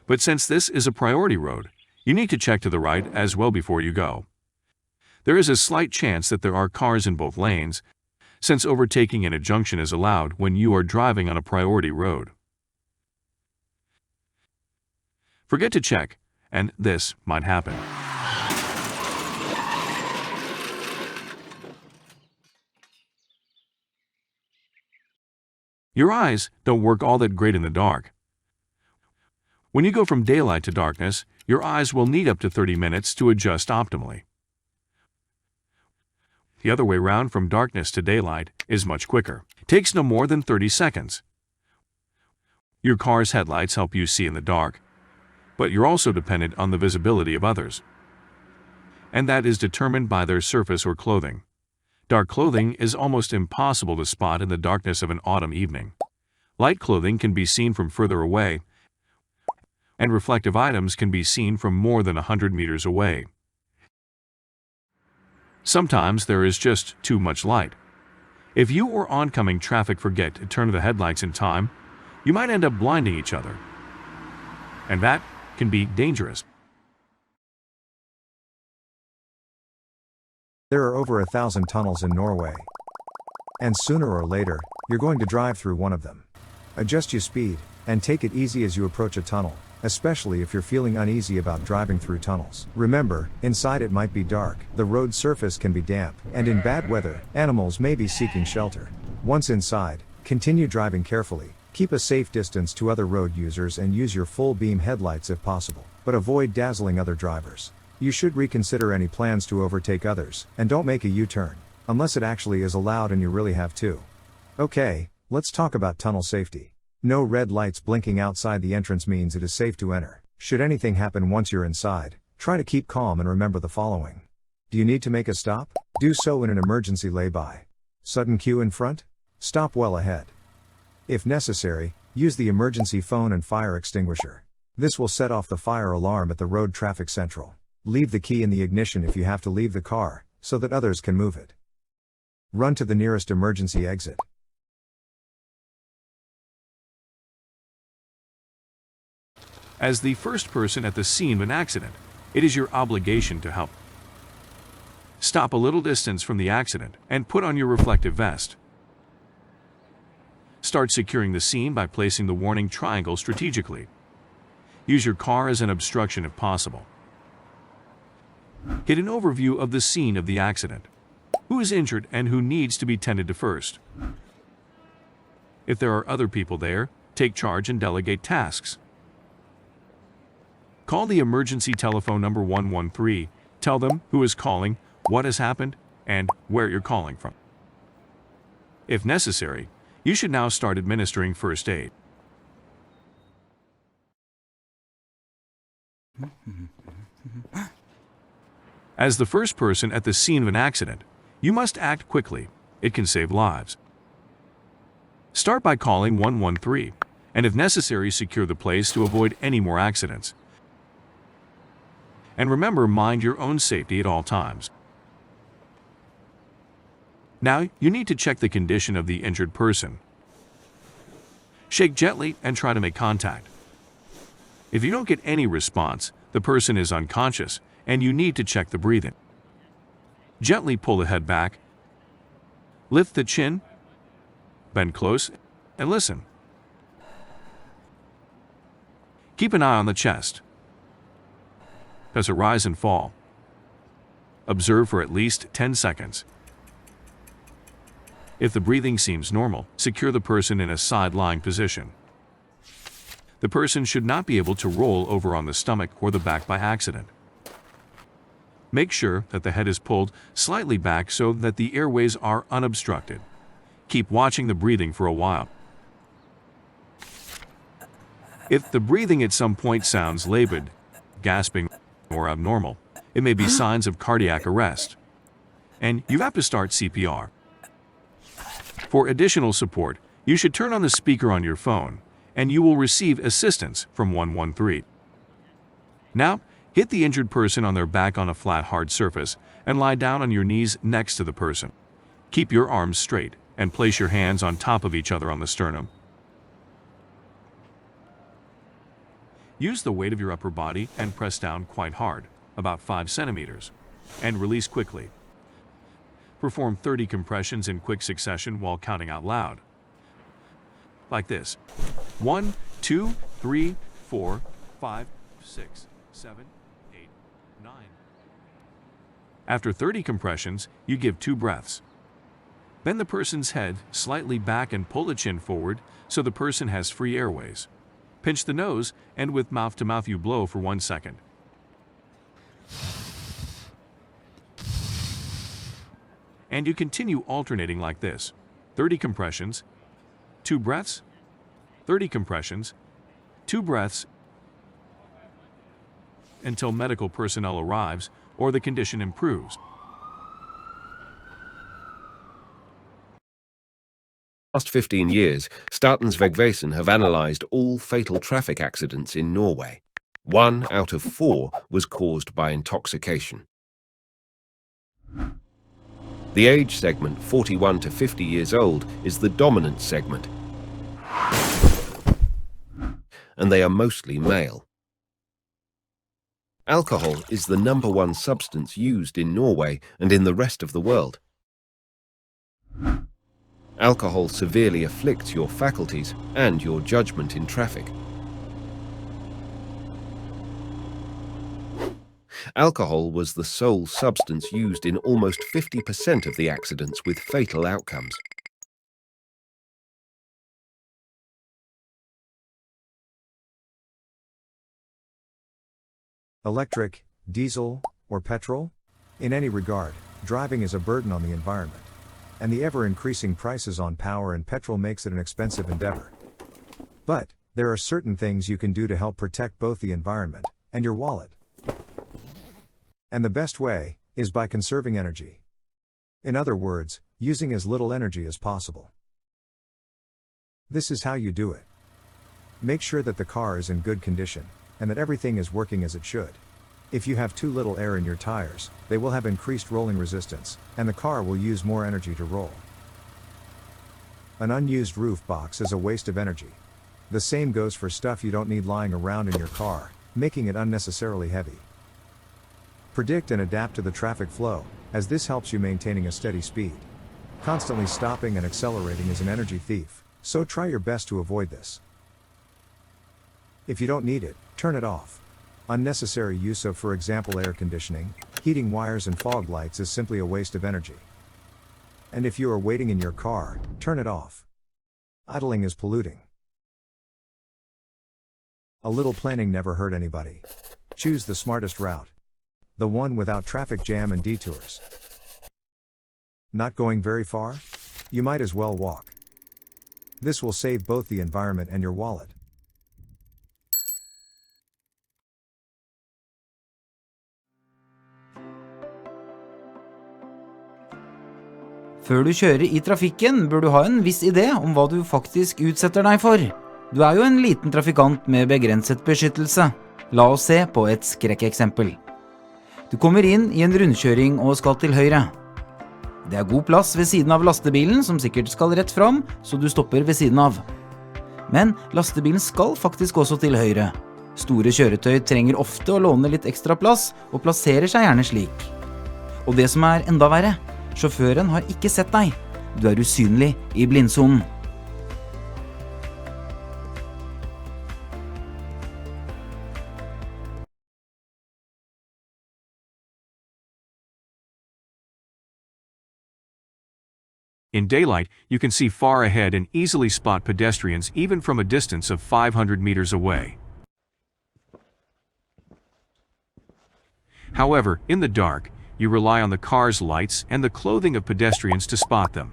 A: But since this is a priority road, you need to check to the right as well before you go. There is a slight chance that there are cars in both lanes, since overtaking in a junction is allowed when you are driving on a priority road. Forget to check, and this might happen. Your eyes don't work all that great in the dark. When you go from daylight to darkness, your eyes will need up to 30 minutes to adjust optimally. The other way round from darkness to daylight is much quicker. It takes no more than 30 seconds. Your car's headlights help you see in the dark, but you're also dependent on the visibility of others, and that is determined by their surface or clothing. Dark clothing is almost impossible to spot in the darkness of an autumn evening. Light clothing can be seen from further away, and reflective items can be seen from more than 100 meters away. Sometimes there is just too much light. If you or oncoming traffic forget to turn the headlights in time, you might end up blinding each other, and that can be dangerous.
B: There are over 1,000 tunnels in Norway. And sooner or later, you're going to drive through one of them. Adjust your speed, and take it easy as you approach a tunnel, especially if you're feeling uneasy about driving through tunnels. Remember, inside it might be dark, the road surface can be damp, and in bad weather, animals may be seeking shelter. Once inside, continue driving carefully, keep a safe distance to other road users and use your full beam headlights if possible, but avoid dazzling other drivers. You should reconsider any plans to overtake others, and don't make a U-turn, unless it actually is allowed and you really have to. Okay, let's talk about tunnel safety. No red lights blinking outside the entrance means it is safe to enter. Should anything happen once you're inside, try to keep calm and remember the following. Do you need to make a stop? Do so in an emergency lay-by. Sudden queue in front? Stop well ahead. If necessary, use the emergency phone and fire extinguisher. This will set off the fire alarm at the road traffic central. Leave the key in the ignition if you have to leave the car, so that others can move it. Run to the nearest emergency exit.
A: As the first person at the scene of an accident, it is your obligation to help. Stop a little distance from the accident and put on your reflective vest. Start securing the scene by placing the warning triangle strategically. Use your car as an obstruction if possible. Get an overview of the scene of the accident. Who is injured and who needs to be tended to first? If there are other people there, take charge and delegate tasks. Call the emergency telephone number 113, tell them who is calling, what has happened, and where you're calling from. If necessary, you should now start administering first aid. As the first person at the scene of an accident, you must act quickly. It can save lives. Start by calling 113, and if necessary, secure the place to avoid any more accidents. And remember, mind your own safety at all times. Now, you need to check the condition of the injured person. Shake gently and try to make contact. If you don't get any response, the person is unconscious, and you need to check the breathing. Gently pull the head back, lift the chin, bend close, and listen. Keep an eye on the chest. Does it rise and fall? Observe for at least 10 seconds. If the breathing seems normal, secure the person in a side-lying position. The person should not be able to roll over on the stomach or the back by accident. Make sure that the head is pulled slightly back so that the airways are unobstructed. Keep watching the breathing for a while. If the breathing at some point sounds labored, gasping, or abnormal, it may be signs of cardiac arrest, and you have to start CPR. For additional support, you should turn on the speaker on your phone, and you will receive assistance from 113. Now, Hit the injured person on their back on a flat, hard surface and lie down on your knees next to the person. Keep your arms straight and place your hands on top of each other on the sternum. Use the weight of your upper body and press down quite hard, about 5 centimeters, and release quickly. Perform 30 compressions in quick succession while counting out loud. Like this: 1, 2, 3, 4, 5, 6, 7, 8, 9. After 30 compressions, you give 2 breaths. Bend the person's head slightly back and pull the chin forward so the person has free airways. Pinch the nose, and with mouth to mouth you blow for 1 second. And you continue alternating like this: 30 compressions, 2 breaths, 30 compressions, 2 breaths, until medical personnel arrives or the condition improves.
E: Last 15 years, Statens Vegvesen have analysed all fatal traffic accidents in Norway. 1 out of 4 was caused by intoxication. The age segment 41 to 50 years old is the dominant segment, and they are mostly male. Alcohol is the #1 substance used in Norway and in the rest of the world. Alcohol severely afflicts your faculties and your judgment in traffic. Alcohol was the sole substance used in almost 50% of the accidents with fatal outcomes.
B: Electric, diesel, or petrol? In any regard, driving is a burden on the environment. And the ever-increasing prices on power and petrol makes it an expensive endeavor. But, there are certain things you can do to help protect both the environment and your wallet. And the best way is by conserving energy. In other words, using as little energy as possible. This is how you do it. Make sure that the car is in good condition, and that everything is working as it should. If you have too little air in your tires, they will have increased rolling resistance, and the car will use more energy to roll. An unused roof box is a waste of energy. The same goes for stuff you don't need lying around in your car, making it unnecessarily heavy. Predict and adapt to the traffic flow, as this helps you maintaining a steady speed. Constantly stopping and accelerating is an energy thief, so try your best to avoid this. If you don't need it, turn it off. Unnecessary use of, for example, air conditioning, heating wires and fog lights is simply a waste of energy. And if you are waiting in your car, turn it off. Idling is polluting. A little planning never hurt anybody. Choose the smartest route. The one without traffic jam and detours. Not going very far? You might as well walk. This will save both the environment and your wallet.
F: Før du kjører i trafikken, bør du ha en viss idé om hva du faktisk utsetter deg for. Du er jo en liten trafikant med begrenset beskyttelse. La oss se på et skrekkeksempel. Du kommer inn i en rundkjøring og skal til høyre. Det er god plass ved siden av lastebilen, som sikkert skal rett fram, så du stopper ved siden av. Men lastebilen skal faktisk også til høyre. Store kjøretøy trenger ofte å låne litt ekstra plass, og plasserer seg gjerne slik. Og det som er enda verre, sjåføren har ikke sett deg. Du er usynlig i blindsonen.
A: In daylight, you can see far ahead and easily spot pedestrians even from a distance of 500 meters away. However, in the dark, you rely on the car's lights and the clothing of pedestrians to spot them.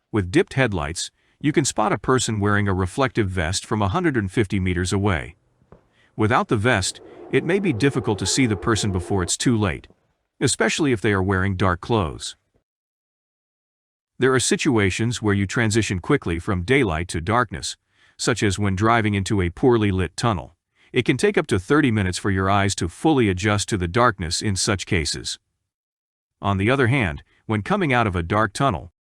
A: With dipped headlights, you can spot a person wearing a reflective vest from 150 meters away. Without the vest, it may be difficult to see the person before it's too late, especially if they are wearing dark clothes. There are situations where you transition quickly from daylight to darkness, such as when driving into a poorly lit tunnel. It can take up to 30 minutes for your eyes to fully adjust to the darkness in such cases. On the other hand, when coming out of a dark tunnel,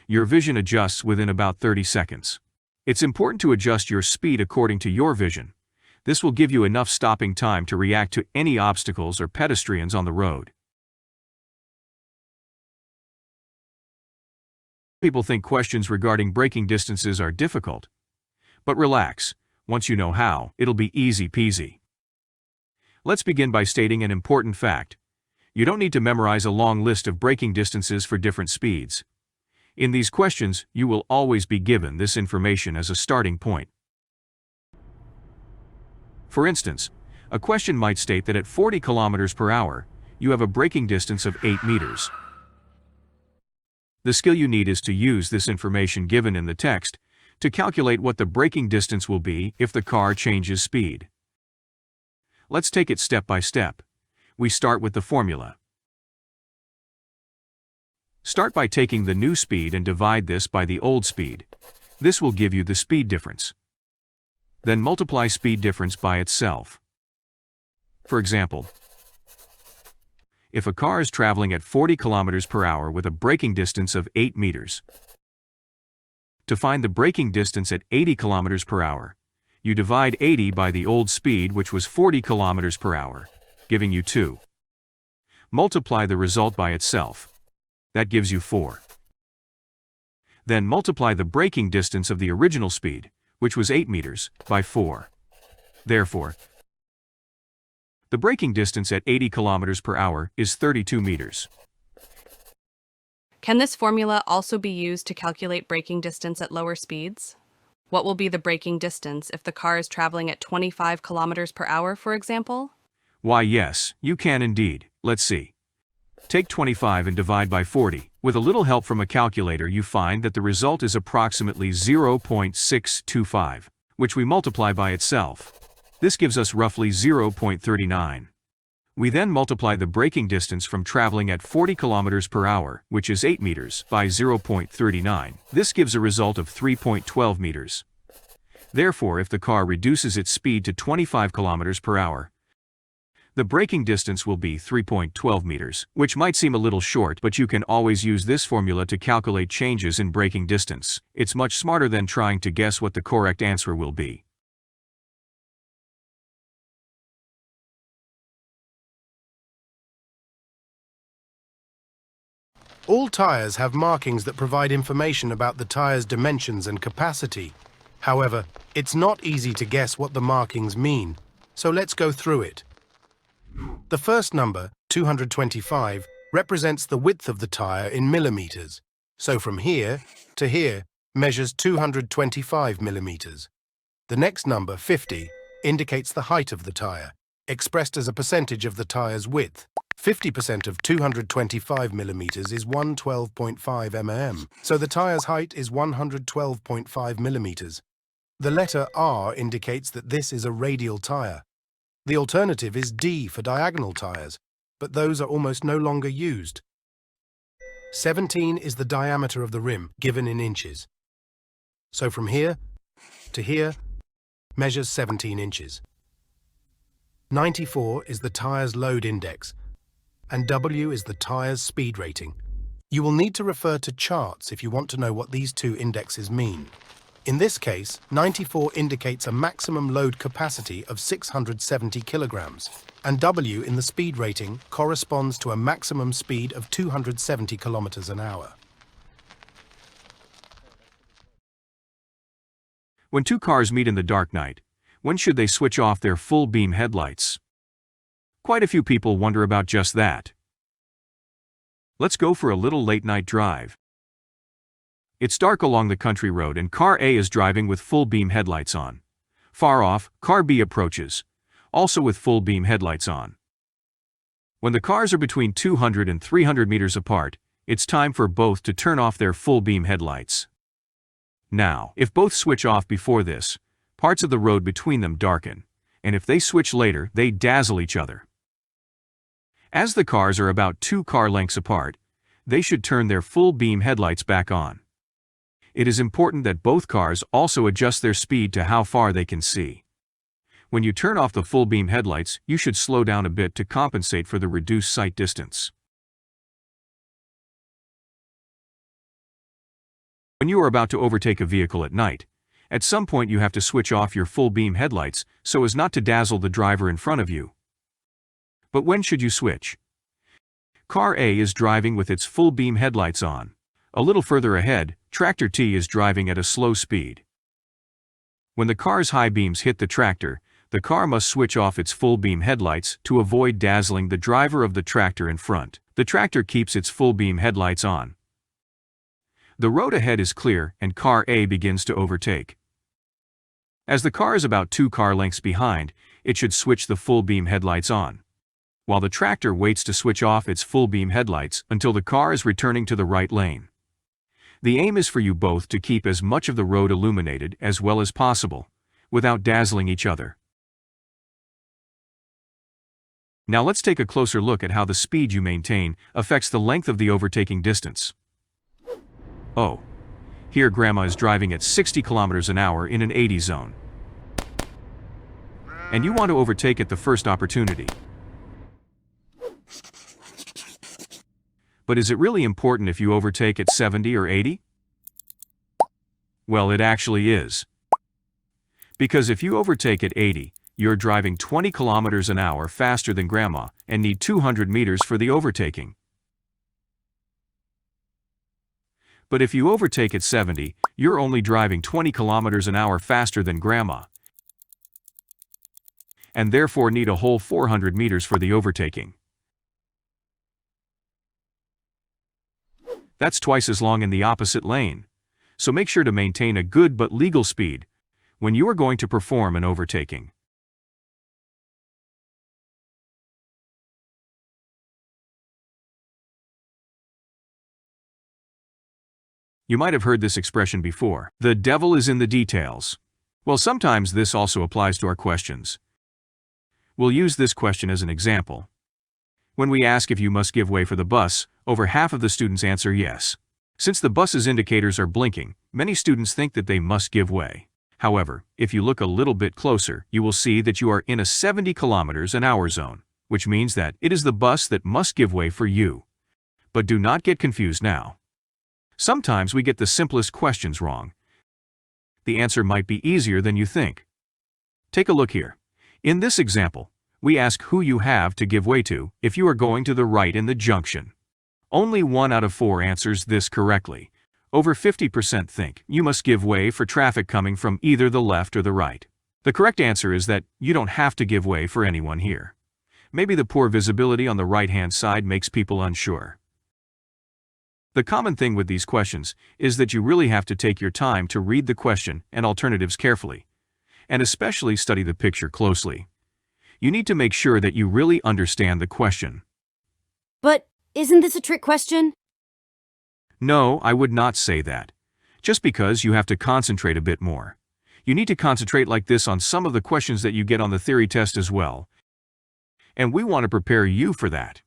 A: your vision adjusts within about 30 seconds. It's important to adjust your speed according to your vision. This will give you enough stopping time to react to any obstacles or pedestrians on the road. People think questions regarding braking distances are difficult. But relax, once you know how, it'll be easy peasy. Let's begin by stating an important fact. You don't need to memorize a long list of braking distances for different speeds. In these questions, you will always be given this information as a starting point. For instance, a question might state that at 40 kilometers per hour, you have a braking distance of 8 meters. The skill you need is to use this information given in the text to calculate what the braking distance will be if the car changes speed. Let's take it step by step. We start with the formula. Start by taking the new speed and divide this by the old speed. This will give you the speed difference. Then multiply speed difference by itself. For example, if a car is traveling at 40 kilometers per hour with a braking distance of 8 meters, to find the braking distance at 80 kilometers per hour, you divide 80 by the old speed, which was 40 kilometers per hour, giving you 2. Multiply the result by itself. That gives you 4. Then multiply the braking distance of the original speed, which was 8 meters, by 4. Therefore, the braking distance at 80 kilometers per hour is 32 meters.
G: Can this formula also be used to calculate braking distance at lower speeds? What will be the braking distance if the car is traveling at 25 kilometers per hour, for example?
A: Why, yes, you can indeed. Let's see. Take 25 and divide by 40. With a little help from a calculator, you find that the result is approximately 0.625, which we multiply by itself. This gives us roughly 0.39. We then multiply the braking distance from traveling at 40 kilometers per hour, which is 8 meters, by 0.39. This gives a result of 3.12 meters. Therefore, if the car reduces its speed to 25 kilometers per hour, the braking distance will be 3.12 meters, which might seem a little short, but you can always use this formula to calculate changes in braking distance. It's much smarter than trying to guess what the correct answer will be.
C: All tires have markings that provide information about the tire's dimensions and capacity. However, it's not easy to guess what the markings mean, so let's go through it. The first number, 225, represents the width of the tire in millimeters. So from here to here measures 225 millimeters. The next number, 50, indicates the height of the tire, expressed as a percentage of the tire's width. 50% of 225 millimeters is 112.5 mm, so the tire's height is 112.5 millimeters. The letter R indicates that this is a radial tire. The alternative is D for diagonal tires, but those are almost no longer used. 17 is the diameter of the rim, given in inches. So from here to here measures 17 inches. 94 is the tire's load index, and W is the tire's speed rating. You will need to refer to charts if you want to know what these two indexes mean. In this case, 94 indicates a maximum load capacity of 670 kilograms, and W in the speed rating corresponds to a maximum speed of 270 kilometers an hour.
A: When two cars meet in the dark night, when should they switch off their full beam headlights? Quite a few people wonder about just that. Let's go for a little late-night drive. It's dark along the country road and car A is driving with full beam headlights on. Far off, car B approaches, also with full beam headlights on. When the cars are between 200 and 300 meters apart, it's time for both to turn off their full beam headlights. Now, if both switch off before this, parts of the road between them darken, and if they switch later, they dazzle each other. As the cars are about 2 car lengths apart, they should turn their full beam headlights back on. It is important that both cars also adjust their speed to how far they can see. When you turn off the full beam headlights, you should slow down a bit to compensate for the reduced sight distance. When you are about to overtake a vehicle at night, at some point you have to switch off your full beam headlights so as not to dazzle the driver in front of you. But when should you switch? Car A is driving with its full beam headlights on. A little further ahead, tractor T is driving at a slow speed. When the car's high beams hit the tractor, the car must switch off its full beam headlights to avoid dazzling the driver of the tractor in front. The tractor keeps its full beam headlights on. The road ahead is clear and car A begins to overtake. As the car is about 2 car lengths behind, it should switch the full beam headlights on, while the tractor waits to switch off its full beam headlights until the car is returning to the right lane. The aim is for you both to keep as much of the road illuminated as well as possible, without dazzling each other. Now let's take a closer look at how the speed you maintain affects the length of the overtaking distance. Oh, here Grandma is driving at 60 kilometers an hour in an 80 zone. And you want to overtake at the first opportunity. But is it really important if you overtake at 70 or 80? Well, it actually is. Because if you overtake at 80, you're driving 20 kilometers an hour faster than Grandma and need 200 meters for the overtaking. But if you overtake at 70, you're only driving 20 kilometers an hour faster than Grandma, and therefore need a whole 400 meters for the overtaking. That's twice as long in the opposite lane, so make sure to maintain a good but legal speed when you are going to perform an overtaking. You might have heard this expression before. The devil is in the details. Well, sometimes this also applies to our questions. We'll use this question as an example. When we ask if you must give way for the bus, over half of the students answer yes. Since the bus's indicators are blinking, many students think that they must give way. However, if you look a little bit closer, you will see that you are in a 70 kilometers an hour zone, which means that it is the bus that must give way for you. But do not get confused now. Sometimes we get the simplest questions wrong. The answer might be easier than you think. Take a look here. In this example, we ask who you have to give way to if you are going to the right in the junction. Only 1 out of 4 answers this correctly. Over 50% think you must give way for traffic coming from either the left or the right. The correct answer is that you don't have to give way for anyone here. Maybe the poor visibility on the right-hand side makes people unsure. The common thing with these questions is that you really have to take your time to read the question and alternatives carefully, and especially study the picture closely. You need to make sure that you really understand the question.
H: But isn't this a trick question?
A: No, I would not say that. Just because you have to concentrate a bit more. You need to concentrate like this on some of the questions that you get on the theory test as well. And we want to prepare you for that.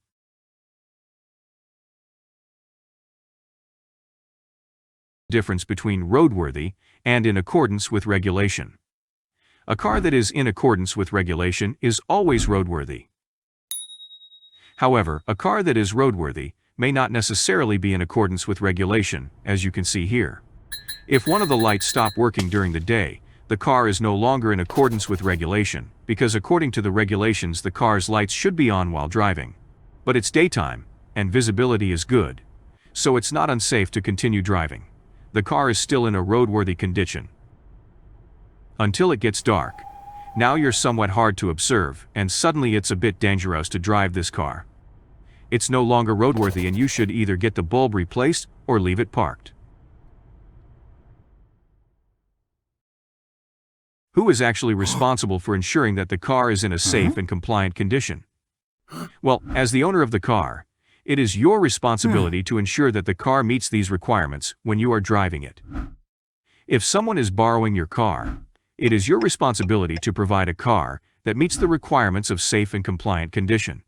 A: Difference between roadworthy and in accordance with regulation. A car that is in accordance with regulation is always roadworthy. However, a car that is roadworthy may not necessarily be in accordance with regulation, as you can see here. If one of the lights stop working during the day, the car is no longer in accordance with regulation, because according to the regulations the car's lights should be on while driving. But it's daytime, and visibility is good, so it's not unsafe to continue driving. The car is still in a roadworthy condition. Until it gets dark. Now you're somewhat hard to observe, and suddenly it's a bit dangerous to drive this car. It's no longer roadworthy and you should either get the bulb replaced or leave it parked. Who is actually responsible for ensuring that the car is in a safe and compliant condition? Well, as the owner of the car, it is your responsibility to ensure that the car meets these requirements when you are driving it. If someone is borrowing your car, it is your responsibility to provide a car that meets the requirements of safe and compliant condition.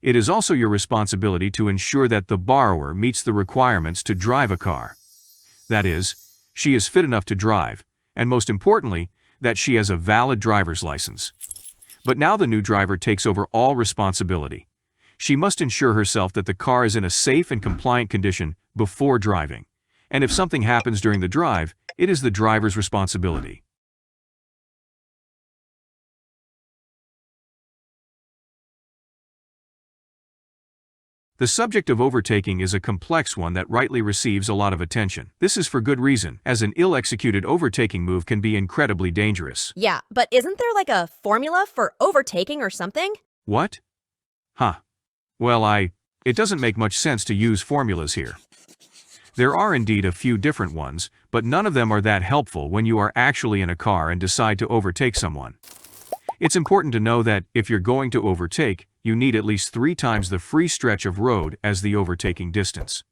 A: It is also your responsibility to ensure that the borrower meets the requirements to drive a car. That is, she is fit enough to drive, and most importantly, that she has a valid driver's license. But now the new driver takes over all responsibility. She must ensure herself that the car is in a safe and compliant condition before driving. And if something happens during the drive, it is the driver's responsibility. The subject of overtaking is a complex one that rightly receives a lot of attention. This is for good reason, as an ill-executed overtaking move can be incredibly dangerous.
I: Yeah, but isn't there like a formula for overtaking or something?
A: What? Huh. Well, it doesn't make much sense to use formulas here. There are indeed a few different ones, but none of them are that helpful when you are actually in a car and decide to overtake someone. It's important to know that if you're going to overtake, you need at least 3 times the free stretch of road as the overtaking distance.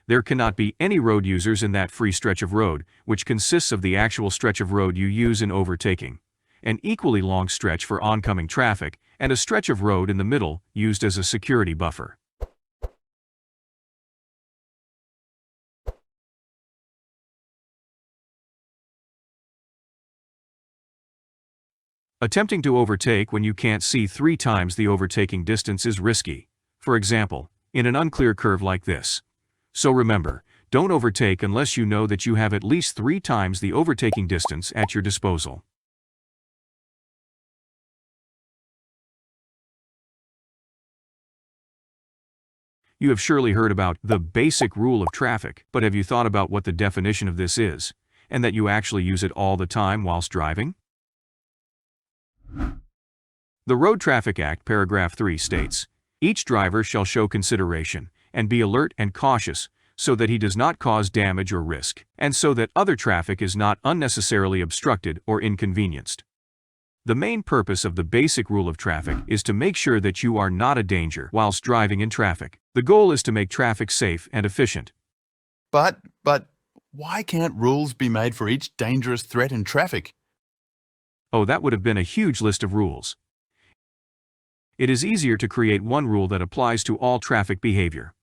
A: There cannot be any road users in that free stretch of road, which consists of the actual stretch of road you use in overtaking, an equally long stretch for oncoming traffic, and a stretch of road in the middle used as a security buffer. Attempting to overtake when you can't see 3 times the overtaking distance is risky, for example, in an unclear curve like this. So remember, don't overtake unless you know that you have at least 3 times the overtaking distance at your disposal. You have surely heard about the basic rule of traffic, but have you thought about what the definition of this is, and that you actually use it all the time whilst driving? The Road Traffic Act, paragraph 3 states, "Each driver shall show consideration, and be alert and cautious, so that he does not cause damage or risk, and so that other traffic is not unnecessarily obstructed or inconvenienced." The main purpose of the basic rule of traffic is to make sure that you are not a danger whilst driving in traffic. The goal is to make traffic safe and efficient.
J: But why can't rules be made for each dangerous threat in traffic?
A: Oh, that would have been a huge list of rules. It is easier to create one rule that applies to all traffic behavior.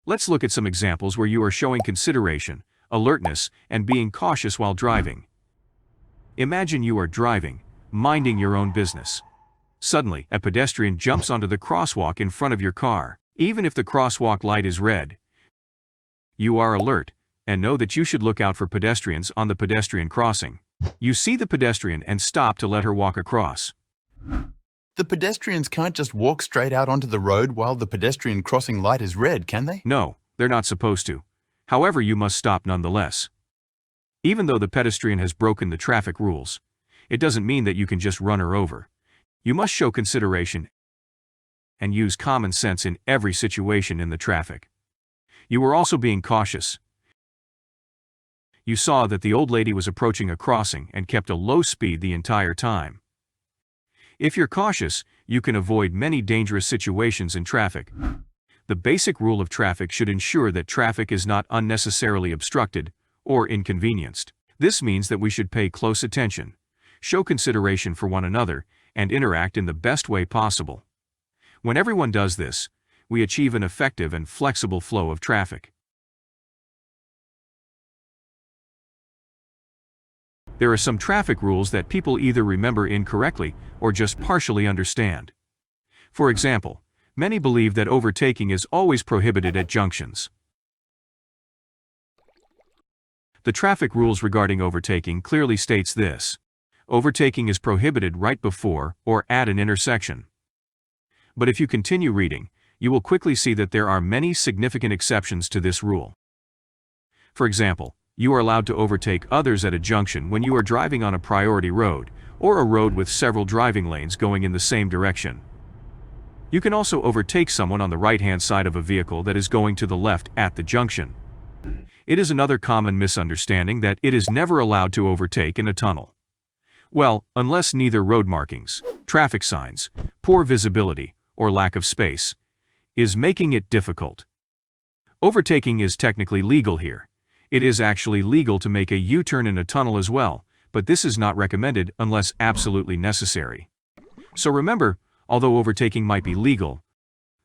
A: Let's look at some examples where you are showing consideration, alertness, and being cautious while driving. Imagine you are driving, minding your own business. Suddenly, a pedestrian jumps onto the crosswalk in front of your car. Even if the crosswalk light is red, you are alert and know that you should look out for pedestrians on the pedestrian crossing. You see the pedestrian and stop to let her walk across.
J: The pedestrians can't just walk straight out onto the road while the pedestrian crossing light is red, can they?
A: No, they're not supposed to. However, you must stop nonetheless. Even though the pedestrian has broken the traffic rules, it doesn't mean that you can just run her over. You must show consideration and use common sense in every situation in the traffic. You are also being cautious. You saw that the old lady was approaching a crossing and kept a low speed the entire time. If you're cautious, you can avoid many dangerous situations in traffic. The basic rule of traffic should ensure that traffic is not unnecessarily obstructed or inconvenienced. This means that we should pay close attention, show consideration for one another, and interact in the best way possible. When everyone does this, we achieve an effective and flexible flow of traffic. There are some traffic rules that people either remember incorrectly or just partially understand. For example, many believe that overtaking is always prohibited at junctions. The traffic rules regarding overtaking clearly states this: overtaking is prohibited right before or at an intersection. But if you continue reading, you will quickly see that there are many significant exceptions to this rule. For example, you are allowed to overtake others at a junction when you are driving on a priority road, or a road with several driving lanes going in the same direction. You can also overtake someone on the right-hand side of a vehicle that is going to the left at the junction. It is another common misunderstanding that it is never allowed to overtake in a tunnel. Well, unless neither road markings, traffic signs, poor visibility, or lack of space is making it difficult. Overtaking is technically legal here. It is actually legal to make a U-turn in a tunnel as well, but this is not recommended unless absolutely necessary. So remember, although overtaking might be legal,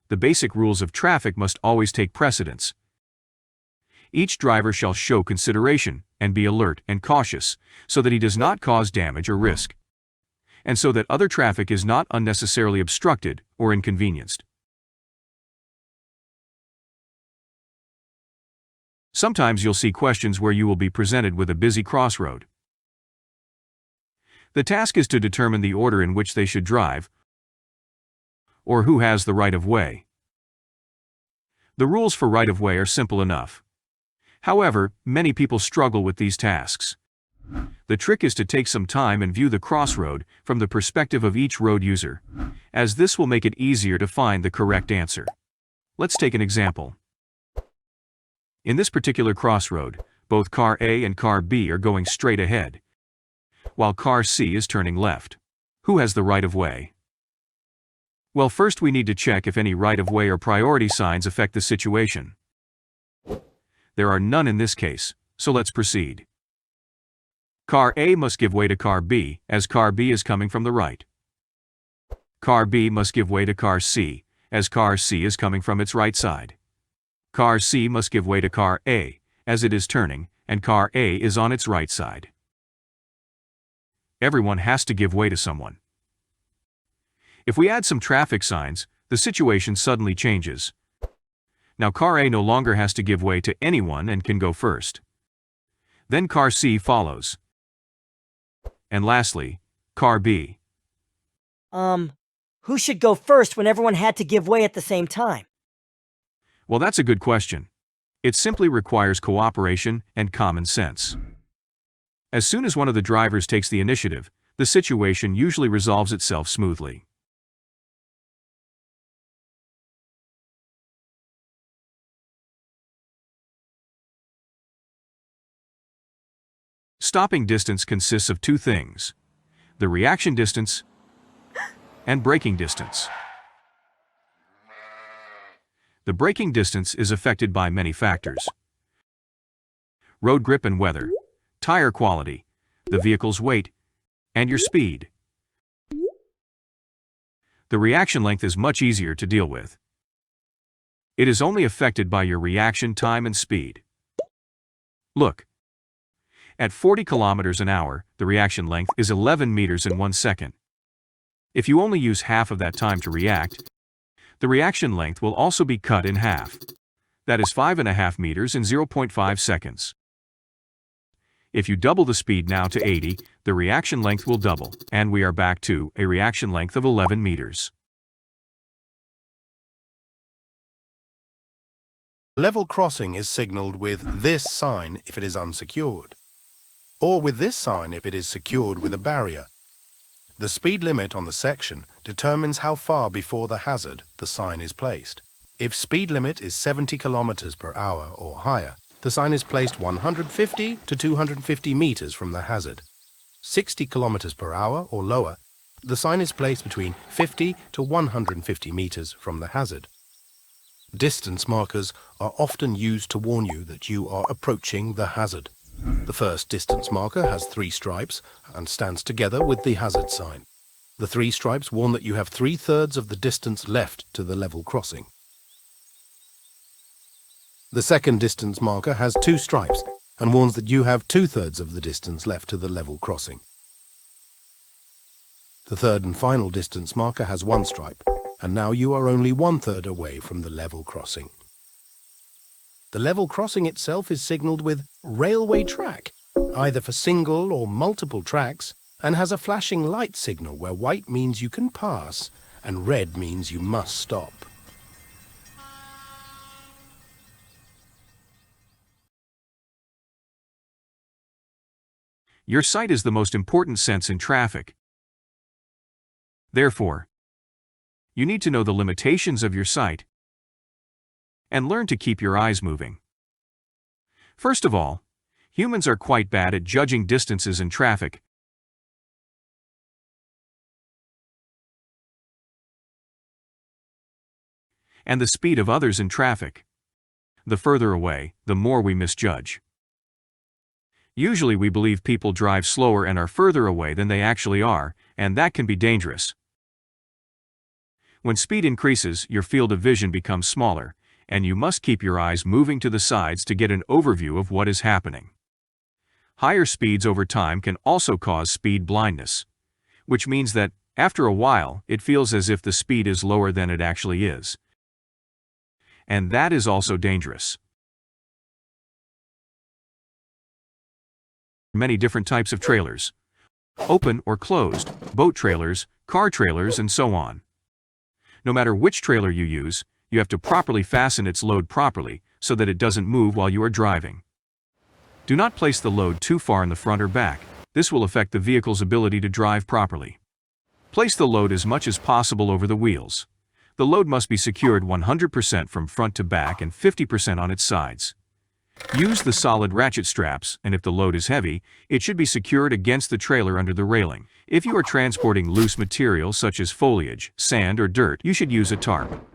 A: the basic rules of traffic must always take precedence. Each driver shall show consideration and be alert and cautious so that he does not cause damage or risk, and so that other traffic is not unnecessarily obstructed or inconvenienced. Sometimes you'll see questions where you will be presented with a busy crossroad. The task is to determine the order in which they should drive, or who has the right of way. The rules for right of way are simple enough. However, many people struggle with these tasks. The trick is to take some time and view the crossroad from the perspective of each road user, as this will make it easier to find the correct answer. Let's take an example. In this particular crossroad, both car A and car B are going straight ahead, while car C is turning left. Who has the right of way? Well, first we need to check if any right of way or priority signs affect the situation. There are none in this case, so let's proceed. Car A must give way to car B, as car B is coming from the right. Car B must give way to car C, as car C is coming from its right side. Car C must give way to car A, as it is turning, and car A is on its right side. Everyone has to give way to someone. If we add some traffic signs, the situation suddenly changes. Now car A no longer has to give way to anyone and can go first. Then car C follows. And lastly, car B.
K: Who should go first when everyone had to give way at the same time?
A: Well, that's a good question. It simply requires cooperation and common sense. As soon as one of the drivers takes the initiative, the situation usually resolves itself smoothly. Stopping distance consists of two things: the reaction distance and braking distance. The braking distance is affected by many factors: road grip and weather, tire quality, the vehicle's weight, and your speed. The reaction length is much easier to deal with. It is only affected by your reaction time and speed. Look. At 40 kilometers an hour, the reaction length is 11 meters in 1 second. If you only use half of that time to react, the reaction length will also be cut in half. That is 5.5 meters in 0.5 seconds. If you double the speed now to 80, the reaction length will double, and we are back to a reaction length of 11 meters.
C: Level crossing is signaled with this sign if it is unsecured, or with this sign if it is secured with a barrier. The speed limit on the section determines how far before the hazard the sign is placed. If speed limit is 70 kilometers per hour or higher, the sign is placed 150 to 250 meters from the hazard. 60 kilometers per hour or lower, the sign is placed between 50 to 150 meters from the hazard. Distance markers are often used to warn you that you are approaching the hazard. The first distance marker has 3 stripes and stands together with the hazard sign. The 3 stripes warn that you have 3/3 of the distance left to the level crossing. The second distance marker has 2 stripes and warns that you have 2/3 of the distance left to the level crossing. The third and final distance marker has 1 stripe, and now you are only 1/3 away from the level crossing. The level crossing itself is signaled with railway track, either for single or multiple tracks, and has a flashing light signal where white means you can pass and red means you must stop.
A: Your sight is the most important sense in traffic. Therefore, you need to know the limitations of your sight and learn to keep your eyes moving. First of all, humans are quite bad at judging distances in traffic. And the speed of others in traffic. The further away, the more we misjudge. Usually we believe people drive slower and are further away than they actually are, and that can be dangerous. When speed increases, your field of vision becomes smaller, and you must keep your eyes moving to the sides to get an overview of what is happening. Higher speeds over time can also cause speed blindness, which means that, after a while, it feels as if the speed is lower than it actually is. And that is also dangerous. Many different types of trailers: open or closed, boat trailers, car trailers, and so on. No matter which trailer you use, you have to properly fasten its load properly so that it doesn't move while you are driving. Do not place the load too far in the front or back. This will affect the vehicle's ability to drive properly. Place the load as much as possible over the wheels. The load must be secured 100% from front to back and 50% on its sides. Use the solid ratchet straps, and if the load is heavy, it should be secured against the trailer under the railing. If you are transporting loose material such as foliage, sand, or dirt, you should use a tarp.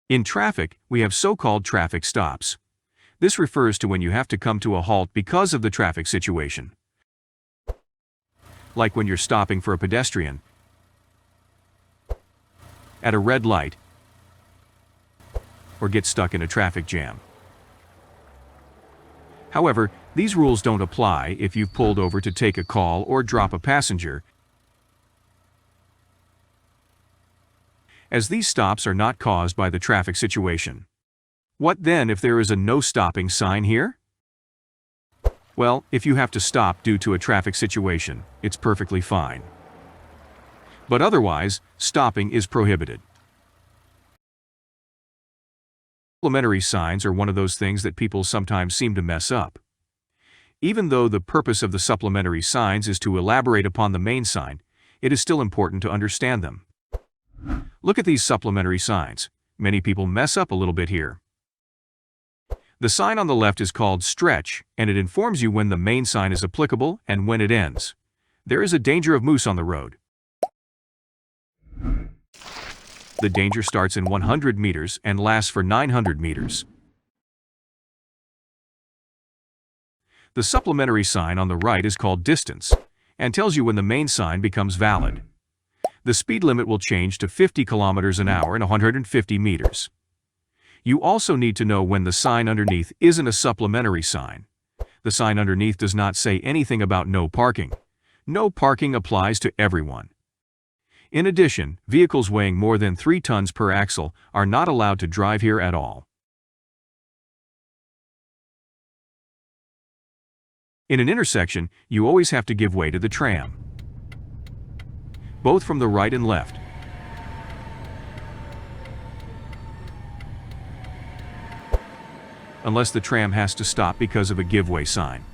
A: In traffic, we have so-called traffic stops. This refers to when you have to come to a halt because of the traffic situation. Like when you're stopping for a pedestrian at a red light, or get stuck in a traffic jam. However, these rules don't apply if you've pulled over to take a call or drop a passenger, as these stops are not caused by the traffic situation. What then if there is a no stopping sign here? Well, if you have to stop due to a traffic situation, it's perfectly fine. But otherwise, stopping is prohibited. Supplementary signs are one of those things that people sometimes seem to mess up. Even though the purpose of the supplementary signs is to elaborate upon the main sign, it is still important to understand them. Look at these supplementary signs. Many people mess up a little bit here. The sign on the left is called stretch, and it informs you when the main sign is applicable and when it ends. There is a danger of moose on the road. The danger starts in 100 meters and lasts for 900 meters. The supplementary sign on the right is called distance, and tells you when the main sign becomes valid. The speed limit will change to 50 kilometers an hour and 150 meters. You also need to know when the sign underneath isn't a supplementary sign. The sign underneath does not say anything about no parking. No parking applies to everyone. In addition, vehicles weighing more than 3 tons per axle are not allowed to drive here at all. In an intersection, you always have to give way to the tram, both from the right and left. Unless the tram has to stop because of a give-way sign.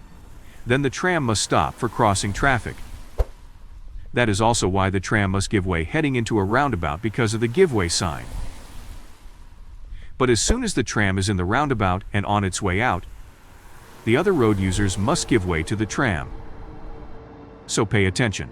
A: Then the tram must stop for crossing traffic. That is also why the tram must give way heading into a roundabout because of the give-way sign. But as soon as the tram is in the roundabout and on its way out, the other road users must give way to the tram. So pay attention.